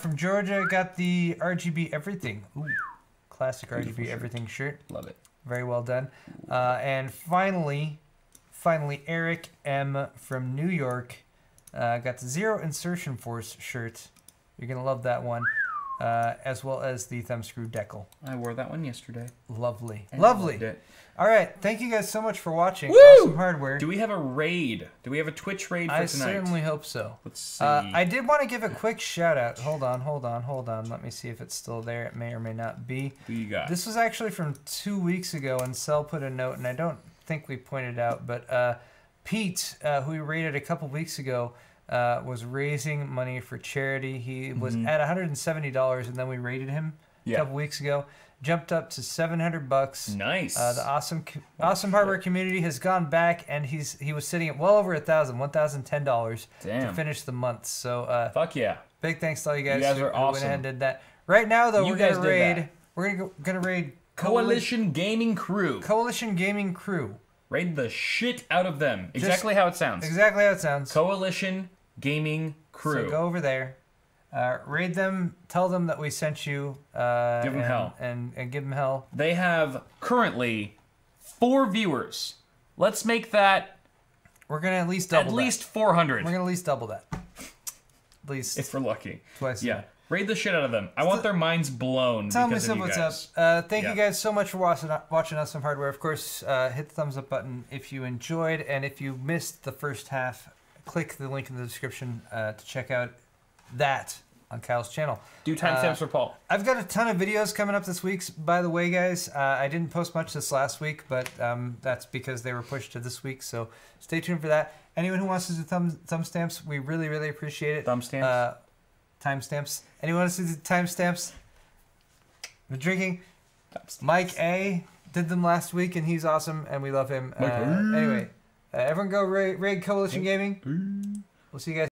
from Georgia got the RGB Everything. Ooh, classic RGB Everything shirt. Love it. Very well done. And finally, Eric M. from New York got the Zero Insertion Force shirt. You're going to love that one. As well as the Thumbscrew decal. I wore that one yesterday. Lovely. And Lovely. loved it. All right. Thank you guys so much for watching. Woo! Awesome Hardware. Do we have a raid? Do we have a Twitch raid for I tonight? certainly hope so. Let's see. I did want to give a quick shout out. Hold on. Let me see if it's still there. It may or may not be. Who you got? This was actually from 2 weeks ago, and Cell put a note, and I don't think we pointed out, but Pete, who we rated a couple weeks ago, was raising money for charity. He was at $170, and then we rated him a couple weeks ago. Jumped up to $700. Nice. The awesome hardware community has gone back, and he was sitting at well over $1,010 to finish the month. So fuck yeah! Big thanks to all you guys. You guys who are awesome. went ahead and did that. Right now, though, You we're guys gonna did raid. that. We're gonna raid Coalition Gaming Crew. Coalition Gaming Crew. Raid the shit out of them. Exactly how it sounds. Exactly how it sounds. Coalition Gaming Crew. So go over there, raid them, tell them that we sent you. Give them hell. And give them hell. They have currently 4 viewers. Let's make that We're going to at least double that. 400. We're going to at least double that. At least if we're lucky. twice. Yeah. Raid the shit out of them. I want their minds blown Tell me because of you what's guys. up. Thank you guys so much for watching Awesome Hardware. Of course, hit the thumbs up button if you enjoyed, and if you missed the first half, click the link in the description to check out that on Kyle's channel. Do timestamps for Paul. I've got a ton of videos coming up this week, by the way, guys. I didn't post much this last week, but that's because they were pushed to this week, so stay tuned for that. Anyone who wants to do thumb stamps, we really, really appreciate it. Thumb stamps? Timestamps. Anyone wants to do timestamps? The drinking. Mike A did them last week, and he's awesome, and we love him. Anyway, everyone go raid Coalition Gaming. We'll see you guys.